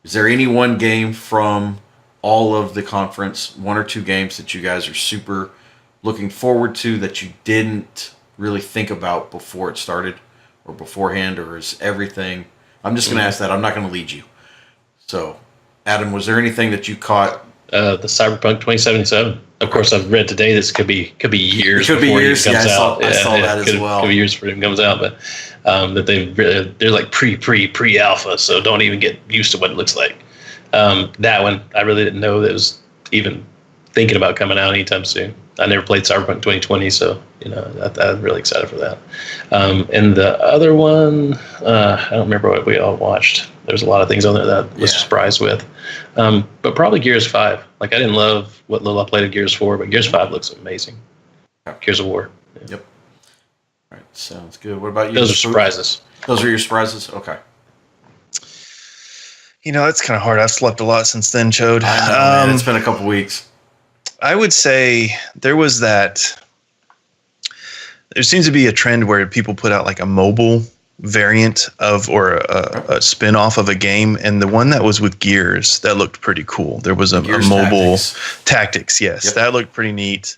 Is there any one game from all of the conference, one or two games that you guys are super looking forward to that you didn't really think about before it started or beforehand, or is everything? I'm just going to ask that. I'm not going to lead you. So, Adam, was there anything that you caught? The Cyberpunk 2077. Of course, I've read today this could be years. It could be years. Comes out. I saw that as well. Could be years before it comes out, but that they're like pre alpha, so don't even get used to what it looks like. That one I really didn't know that was even thinking about coming out anytime soon. I never played Cyberpunk 2020, so I'm really excited for that. And the other one, I don't remember what we all watched. There's a lot of things on there that I was surprised with. But probably Gears 5. Like, I didn't love what little I played of Gears 4, but Gears 5 looks amazing. Gears of War. Yeah. Yep. All right, sounds good. What about you? Those are surprises. Those are your surprises? Okay. It's kind of hard. I've slept a lot since then, Chode. I know, man. It's been a couple weeks. I would say there seems to be a trend where people put out like a mobile variant of or a spin-off of a game, and the one that was with Gears that looked pretty cool. There was a mobile tactics, yes. Yep. That looked pretty neat.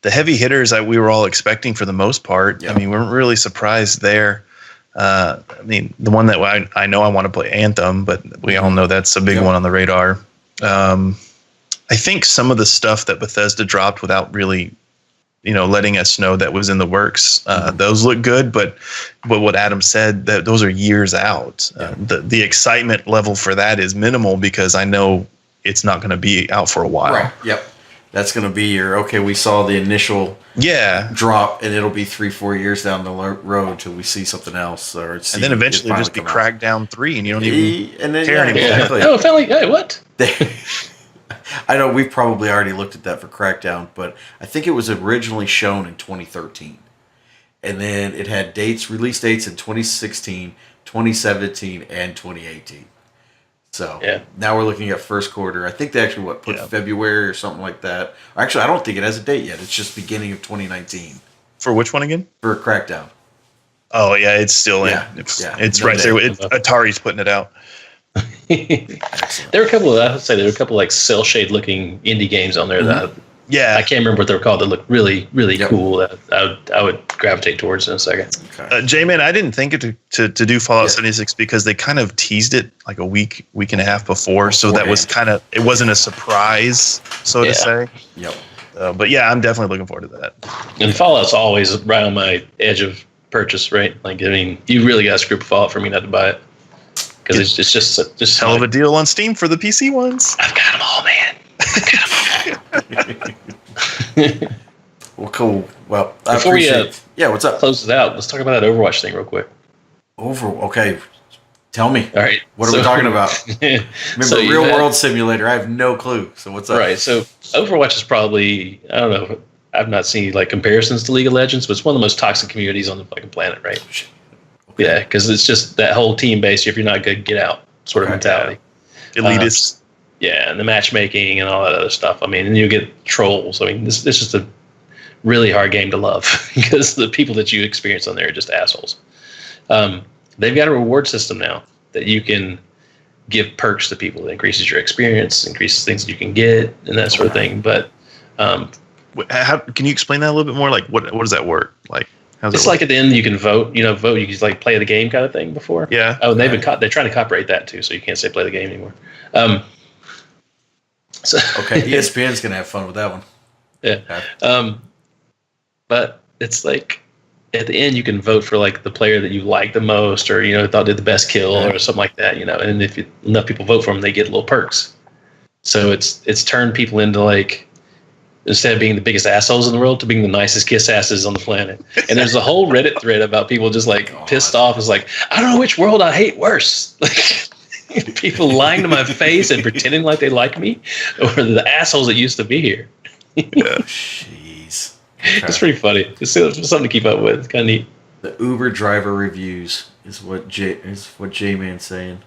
The heavy hitters that we were all expecting for the most part. Yep. I mean, we weren't really surprised there. I mean, the one that I know I want to play Anthem, but we all know that's a big one on the radar. I think some of the stuff that Bethesda dropped without really, letting us know that was in the works, those look good. But what Adam said, that those are years out. The excitement level for that is minimal because I know it's not going to be out for a while. Right. Yep. That's going to be we saw the initial drop, and it'll be 3-4 years down the road till we see something else. And then eventually it'll just be Crackdown 3, and you don't even care anymore. Exactly. Oh, finally, hey, what? I know we've probably already looked at that for Crackdown, but I think it was originally shown in 2013. And then it had release dates in 2016, 2017, and 2018. So now we're looking at first quarter. I think they actually put February or something like that. Actually, I don't think it has a date yet. It's just beginning of 2019. For which one again? For Crackdown. Oh yeah, it's still in. It's right there. Atari's putting it out. There were a couple of like cell shade looking indie games on there that I can't remember what they were called, that looked really, really cool that I would gravitate towards in a second. Okay. J-Man, I didn't think to do Fallout 76 because they kind of teased it like a week and a half before, so that was it wasn't a surprise, to say. Yep. But yeah, I'm definitely looking forward to that. And Fallout's always right on my edge of purchase, right? Like, I mean, you really got to screw Fallout for me not to buy it. Because it's just hell of a deal on Steam for the PC ones. I've got them all, man. Well, cool. Well, before we what's up? Close it out. Let's talk about that Overwatch thing real quick. Okay. Tell me. All right. What are we talking about? Remember, real world simulator. I have no clue. So what's up? Right. So Overwatch is probably, I don't know, I've not seen like comparisons to League of Legends, but it's one of the most toxic communities on the fucking planet, right? Okay. Yeah, because it's just that whole team based. If you're not good, get out sort of mentality. Elitist. And the matchmaking and all that other stuff. I mean, and you get trolls. I mean, this is just a really hard game to love because the people that you experience on there are just assholes. They've got a reward system now that you can give perks to people that increases your experience, increases things that you can get, and that sort of thing. But how can you explain that a little bit more? Like, what does that work? Like, it's like at the end you can vote. You can like play the game kind of thing before. Yeah. Oh, and they're trying to copyright that too, so you can't say play the game anymore. ESPN's gonna have fun with that one. Yeah. Okay. But it's like at the end you can vote for like the player that you like the most, or thought did the best kill, or something like that. And if enough people vote for them, they get little perks. So it's turned people into like, instead of being the biggest assholes in the world, to being the nicest kiss asses on the planet. And there's a whole Reddit thread about people just like pissed off. It's like, I don't know which world I hate worse. Like people lying to my face and pretending like they like me, or the assholes that used to be here. Jeez. Okay. It's pretty funny. It's something to keep up with. It's kind of neat. The Uber driver reviews is what J-Man's saying.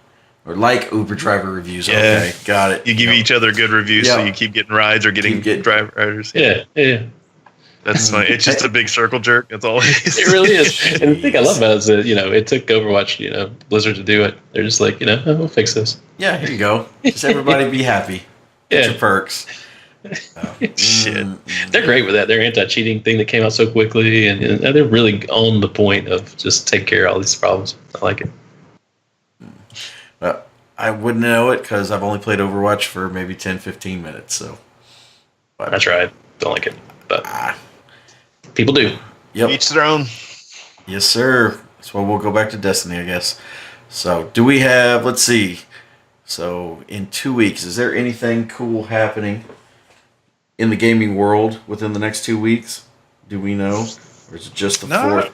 Or like Uber driver reviews. Yeah. Okay, got it. You give each other good reviews, so you keep getting rides or getting drivers. Yeah. That's funny. It's just a big circle jerk. That's all it is. It really is. And the thing I love about it is that, it took Overwatch, Blizzard to do it. They're just like, we'll fix this. Yeah, here you go. Just everybody be happy. Get your perks. Shit. They're great with that. Their anti-cheating thing that came out so quickly, and they're really on the point of just take care of all these problems. I like it. I wouldn't know it because I've only played Overwatch for maybe 10, 15 minutes. So I tried. Don't like it. But people do. Yep. Each their own. Yes, sir. So we'll go back to Destiny, I guess. So do we have, let's see. So in 2 weeks, is there anything cool happening in the gaming world within the next 2 weeks? Do we know? Or is it just the 4th?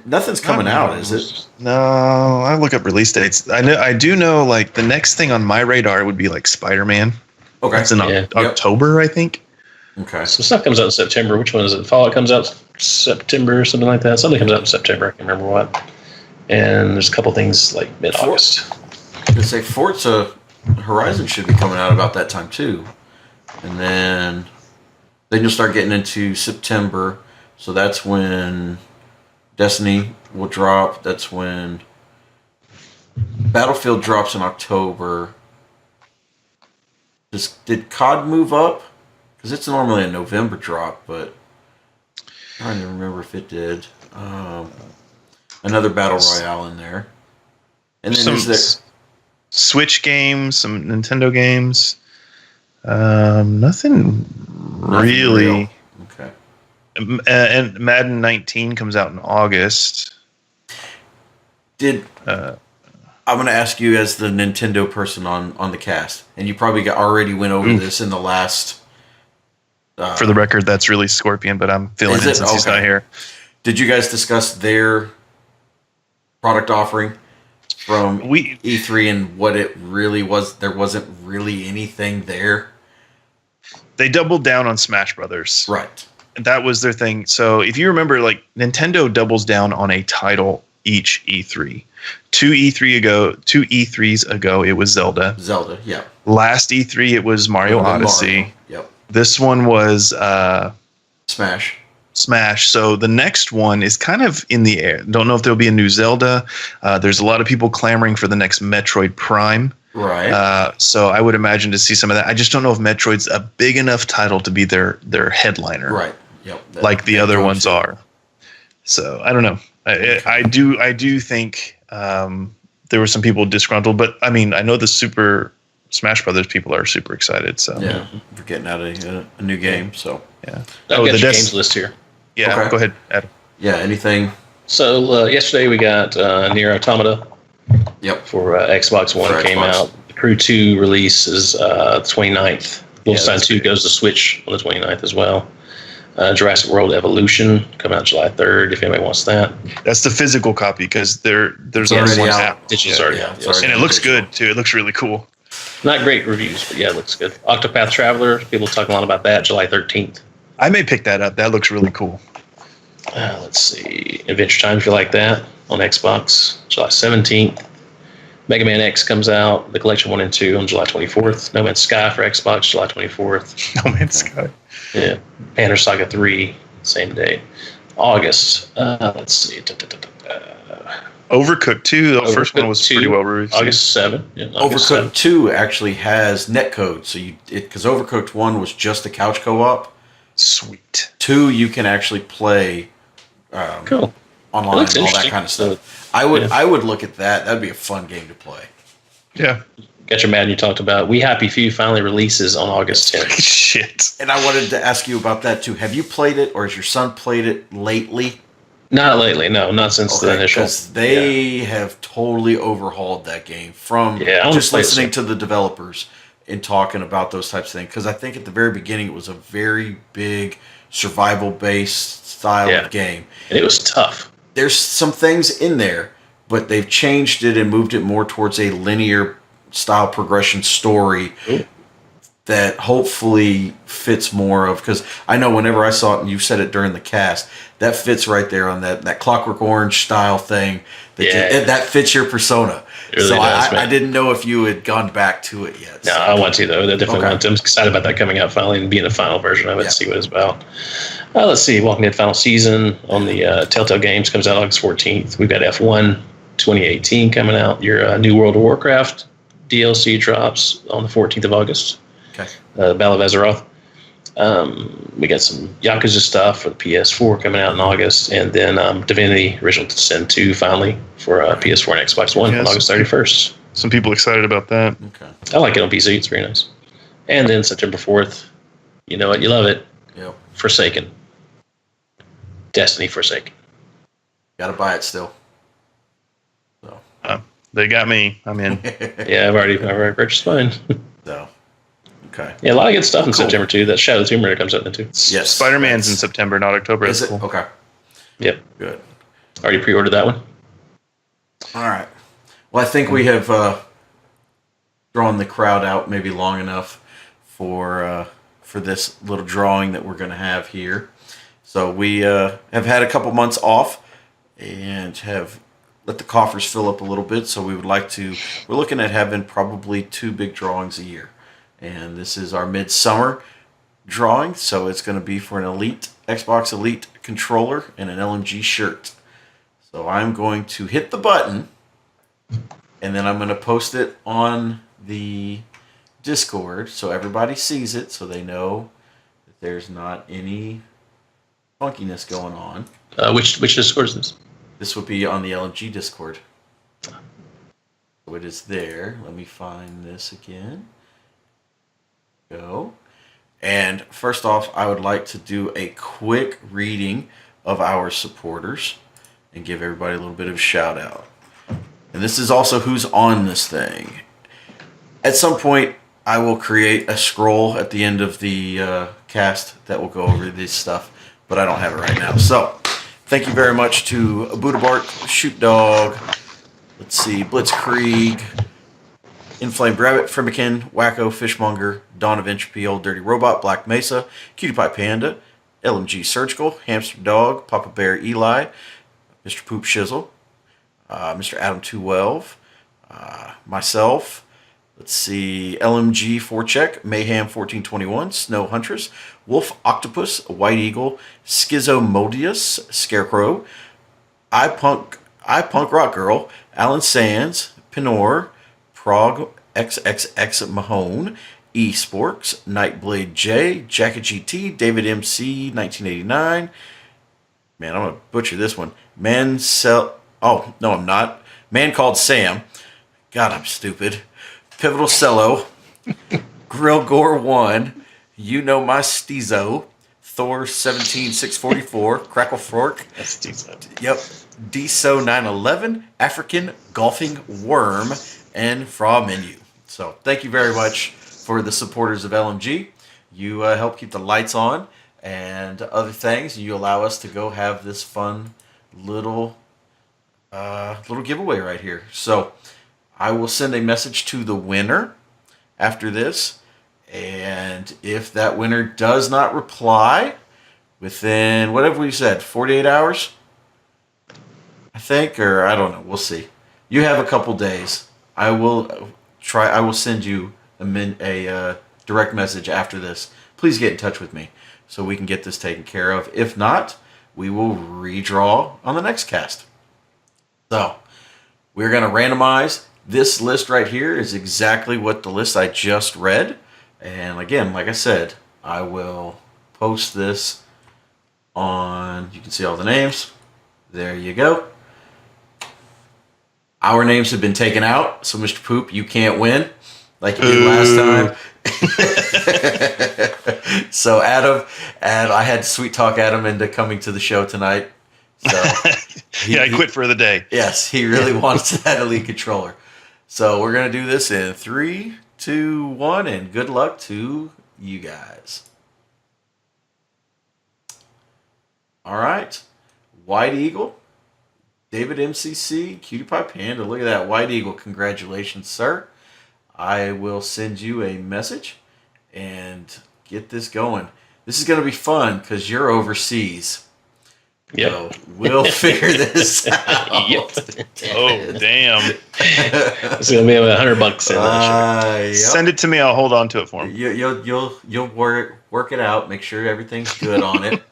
Nothing's coming out, is it? No, I look up release dates. I do know, like, the next thing on my radar would be like Spider-Man. Okay. That's in October, I think. Okay. So stuff comes out in September. Which one is it? Fallout comes out September or something like that. Something comes out in September. I can't remember what. And there's a couple things like mid-August. They say Forza Horizon should be coming out about that time too, and then you'll start getting into September. So that's when Destiny will drop. That's when Battlefield drops in October. Did COD move up? Because it's normally a November drop, but I'm trying to remember if it did. Another Battle Royale in there. And then is there Switch games, some Nintendo games. Nothing really. real. Okay. And Madden 19 comes out in August. I'm going to ask you as the Nintendo person on the cast, and you probably already went over this in the last. For the record, that's really Scorpion, but I'm filling in since he's not here. Did you guys discuss their product offering from E3 and what it really was? There wasn't really anything there. They doubled down on Smash Brothers. Right. That was their thing. So if you remember, like, Nintendo doubles down on a title each E3. Two E3s ago, it was Zelda. Zelda, yeah. Last E3, it was Mario Odyssey. Mario. Yep. This one was Smash. So the next one is kind of in the air. Don't know if there'll be a new Zelda. There's a lot of people clamoring for the next Metroid Prime. Right. So I would imagine to see some of that. I just don't know if Metroid's a big enough title to be their headliner. Right. Yep. Like the other ones are. So I don't know. I do think there were some people disgruntled, but I mean, I know the Super Smash Brothers people are super excited. So yeah, we're getting out a new game. So yeah. I've got your games list here. Yeah, okay. Go ahead, Adam. Yeah, anything? So yesterday we got Nier Automata. Yep. For Xbox One came out. The Crew 2 release is 29th. Wolfenstein 2 goes to Switch on the 29th as well. Jurassic World Evolution coming out July 3rd. If anybody wants that, that's the physical copy because there's already one out. Digital's already out. Yes. And it looks good too. It looks really cool. Not great reviews, but yeah, it looks good. Octopath Traveler. People talking a lot about that. July 13th. I may pick that up. That looks really cool. Let's see. Adventure Time, if you like that, on Xbox, July 17th. Mega Man X comes out, the collection 1 and 2 on July 24th. No Man's Sky for Xbox, July 24th. No Man's Sky. Yeah. Banner Saga 3, same day. August, let's see. Overcooked 2, the first one was 2, pretty well reviewed. August 7. Yeah, Overcooked 7. 2 actually has netcode, so because Overcooked 1 was just a couch co-op. Sweet. 2 you can actually play Cool. online and all that kind of stuff. I would look at that. That'd be a fun game to play. Yeah. Got your Madden you talked about. We Happy Few finally releases on August 10th. Shit. And I wanted to ask you about that too. Have you played it, or has your son played it lately? Not lately, no, not since the initial. Because they have totally overhauled that game from just listening to the developers and talking about those types of things. Because I think at the very beginning it was a very big survival-based style of game. And it was tough. There's some things in there, but they've changed it and moved it more towards a linear style progression story that hopefully fits more of, because I know whenever I saw it, and you said it during the cast, that fits right there on that Clockwork Orange style thing. That fits your persona. It really does, I didn't know if you had gone back to it yet. No, I want to, though. I definitely want to. I'm excited about that coming out finally and being a final version of it and see what it's about. Let's see. Walking Dead Final Season on the Telltale Games comes out August 14th. We've got F1 2018 coming out. Your New World of Warcraft DLC drops on the 14th of August. Okay. Battle of Azeroth. We got some Yakuza stuff for the PS4 coming out in August, and then Divinity Original Sin 2 finally for PS4 and Xbox One on August 31st. Some people excited about that. Okay. I like it on PC. It's very nice. And then September 4th, you know what? You love it. Yep. Forsaken. Destiny Forsaken. Gotta buy it still. So. They got me. I'm in. Yeah, I've already purchased mine. So. Okay. Yeah, a lot of good stuff in September too. That Shadow of the Tomb Raider comes out then too. Yes. Spider-Man's in September, not October. Is it? Cool. Okay. Yep. Good. Already pre-ordered that one. All right. Well, I think we have drawn the crowd out maybe long enough for this little drawing that we're going to have here. So we have had a couple months off and have let the coffers fill up a little bit. So we would like to. We're looking at having probably 2 big drawings a year. And this is our midsummer drawing, so it's going to be for an Elite Xbox Elite controller and an LMG shirt. So I'm going to hit the button, and then I'm going to post it on the Discord so everybody sees it, so they know that there's not any funkiness going on. Which Discord is this? This would be on the LMG Discord. So it is there. Let me find this again. Go. And first off, I would like to do a quick reading of our supporters and give everybody a little bit of a shout out. And this is also who's on this thing. At some point, I will create a scroll at the end of the cast that will go over this stuff, but I don't have it right now. So, thank you very much to Buddha Bark, Shoot Dog, let's see, Blitzkrieg, Inflamed Rabbit, Frimikin, Wacko, Fishmonger, Dawn of Entropy, Old Dirty Robot, Black Mesa, Cutie Pie Panda, LMG Surgical, Hamster Dog, Papa Bear Eli, Mr. Poop Shizzle, Mr. Adam 212, myself, let's see, LMG 4Check, Mayhem 1421, Snow Huntress, Wolf Octopus, White Eagle, Schizomodius, Scarecrow, I Punk Rock Girl, Alan Sands, Pinor, Prog XXX Mahone, E Sporks, Nightblade J, Jackie GT, David MC 1989. Man, I'm gonna butcher this one. Oh no, I'm not. Man Called Sam. God, I'm stupid. Pivotal Cello, Grill Gore 1, You Know My Steezo, Thor 17644, Crackle Fork. That's decent. Yep. DSO 911, African Golfing Worm, and Fra Menu. So thank you very much for the supporters of LMG. You help keep the lights on and other things. You allow us to go have this fun little giveaway right here. So I will send a message to the winner after this. And if that winner does not reply within, what have we said, 48 hours? I think, or I don't know. We'll see. You have a couple days. I will send you a direct message after this. Please get in touch with me so we can get this taken care of. If not, we will redraw on the next cast. So we're going to randomize. This list right here is exactly what the list I just read. And again, like I said, I will post this on, you can see all the names. There you go. Our names have been taken out, so Mr. Poop, you can't win like you did last time. So Adam, and I had to sweet talk Adam into coming to the show tonight. So I quit for the day. Yes, he really wants that Elite controller. So we're gonna do this in 3, 2, 1, and good luck to you guys. All right, White Eagle. David MCC, Cutie Pie Panda. Look at that. White Eagle. Congratulations, sir. I will send you a message and get this going. This is going to be fun because you're overseas. Yep. So we'll figure this out. Yep. Oh, damn. It's going to be $100 in that. Yep. Send it to me. I'll hold on to it for him. You'll work it out. Make sure everything's good on it.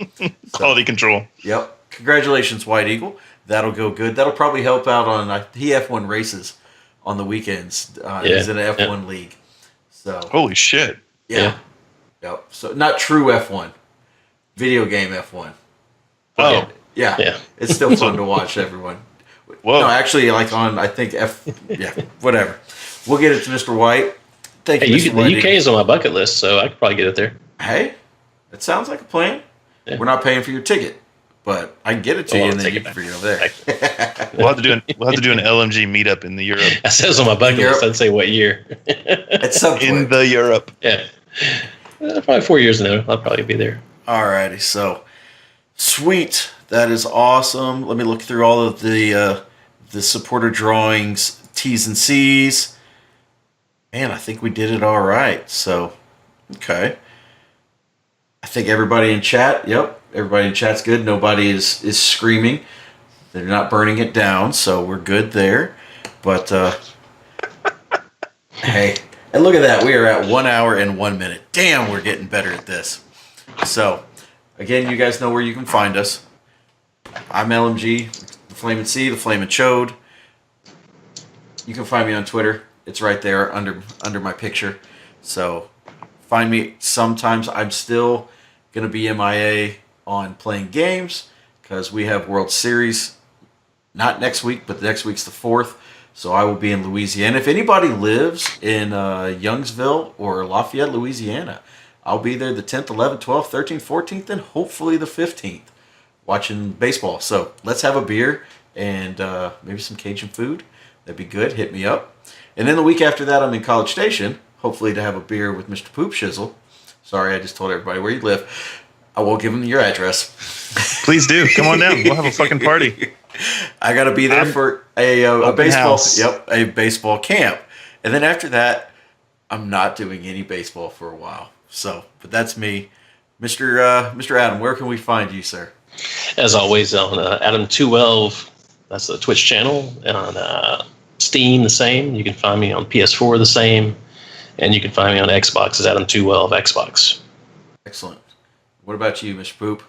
Quality control. Yep. Congratulations, White Eagle. That'll go good. That'll probably help out on he F1 races on the weekends. He's in an F1 league. So Holy shit. yeah. Yep. So not true F1, video game F1. Oh. Yeah. It's still fun to watch, everyone. Whoa. No, actually, like on, I think whatever. We'll get it to Mr. White. Thank you, Mr. White. The UK is on my bucket list, so I could probably get it there. Hey, that sounds like a plan. Yeah. We're not paying for your ticket, but I can get it to you and then you can bring it over there. We'll have to do an LMG meetup in the Europe. That says on my bucket list. I'd say what year? At some point. In the Europe. Yeah. Probably 4 years now. I'll probably be there. Alrighty, so sweet. That is awesome. Let me look through all of the supporter drawings, T's and C's. Man, I think we did it all right. So, okay. I think everybody in chat, yep, everybody in chat's good. Nobody is screaming. They're not burning it down, so we're good there. But, hey, and look at that. We are at 1 hour and 1 minute. Damn, we're getting better at this. So, again, you guys know where you can find us. I'm LMG. the Flamin' C, the Flamin' Chode. You can find me on Twitter. It's right there under my picture. So find me. Sometimes I'm still going to be MIA on playing games because we have World Series. Not next week, but next week's the 4th. So I will be in Louisiana. If anybody lives in Youngsville or Lafayette, Louisiana, I'll be there the 10th, 11th, 12th, 13th, 14th, and hopefully the 15th watching baseball. So let's have a beer and maybe some Cajun food. That'd be good. Hit me up. And then the week after that, I'm in College Station, hopefully to have a beer with Mr. Poop Shizzle. Sorry, I just told everybody where you live. I won't give him your address. Please do. Come on down. We'll have a fucking party. I got to be there for a baseball. House. Yep, a baseball camp. And then after that, I'm not doing any baseball for a while. So, but that's me. Mr. Adam, where can we find you, sir? As always, on Adam212, that's the Twitch channel. On Steam, the same. You can find me on PS4, the same. And you can find me on Xbox as Adam212 Xbox. Excellent. What about you, Mr. Poop?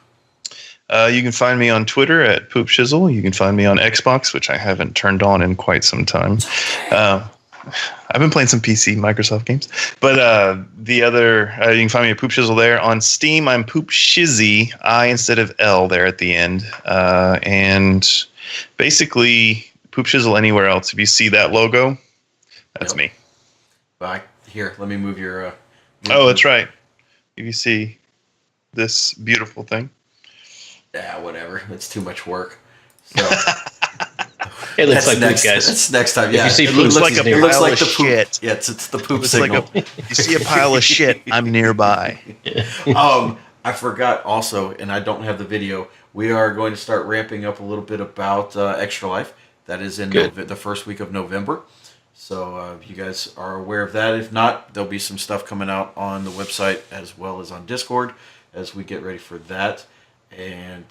You can find me on Twitter at Poop Shizzle. You can find me on Xbox, which I haven't turned on in quite some time. I've been playing some PC Microsoft games. But the other, you can find me at Poop Shizzle there. On Steam, I'm Poop Shizzy, I instead of L there at the end. And basically, Poop Shizzle anywhere else. If you see that logo, that's me. Bye. Here, let me move your... That's right. If you see this beautiful thing. Yeah, whatever. It's too much work. So It looks like next, poop, guys. That's next time. If Yeah, you see it poop, looks like he's it near. looks like Pile the of poop. shit. Yeah, it's the poop It's signal. like you see a pile of shit, I'm nearby. I forgot also, and I don't have the video. We are going to start ramping up a little bit about Extra Life. That is in the first week of November. So if you guys are aware of that. If not, there'll be some stuff coming out on the website as well as on Discord as we get ready for that. And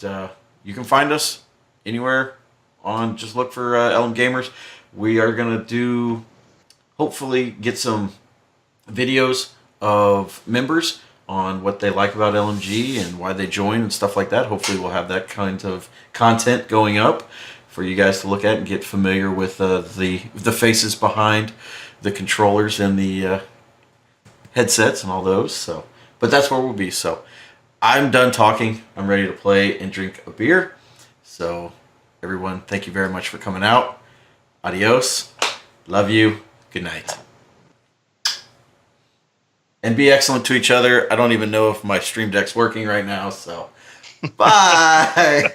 you can find us anywhere on, just look for LM Gamers. We are going to hopefully get some videos of members on what they like about LMG and why they join and stuff like that. Hopefully we'll have that kind of content going up for you guys to look at and get familiar with the faces behind the controllers and the headsets and all those. So, but that's where we'll be. So I'm done talking. I'm ready to play and drink a beer. So everyone, thank you very much for coming out. Adios. Love you. Good night. And be excellent to each other. I don't even know if my Stream Deck's working right now, so bye.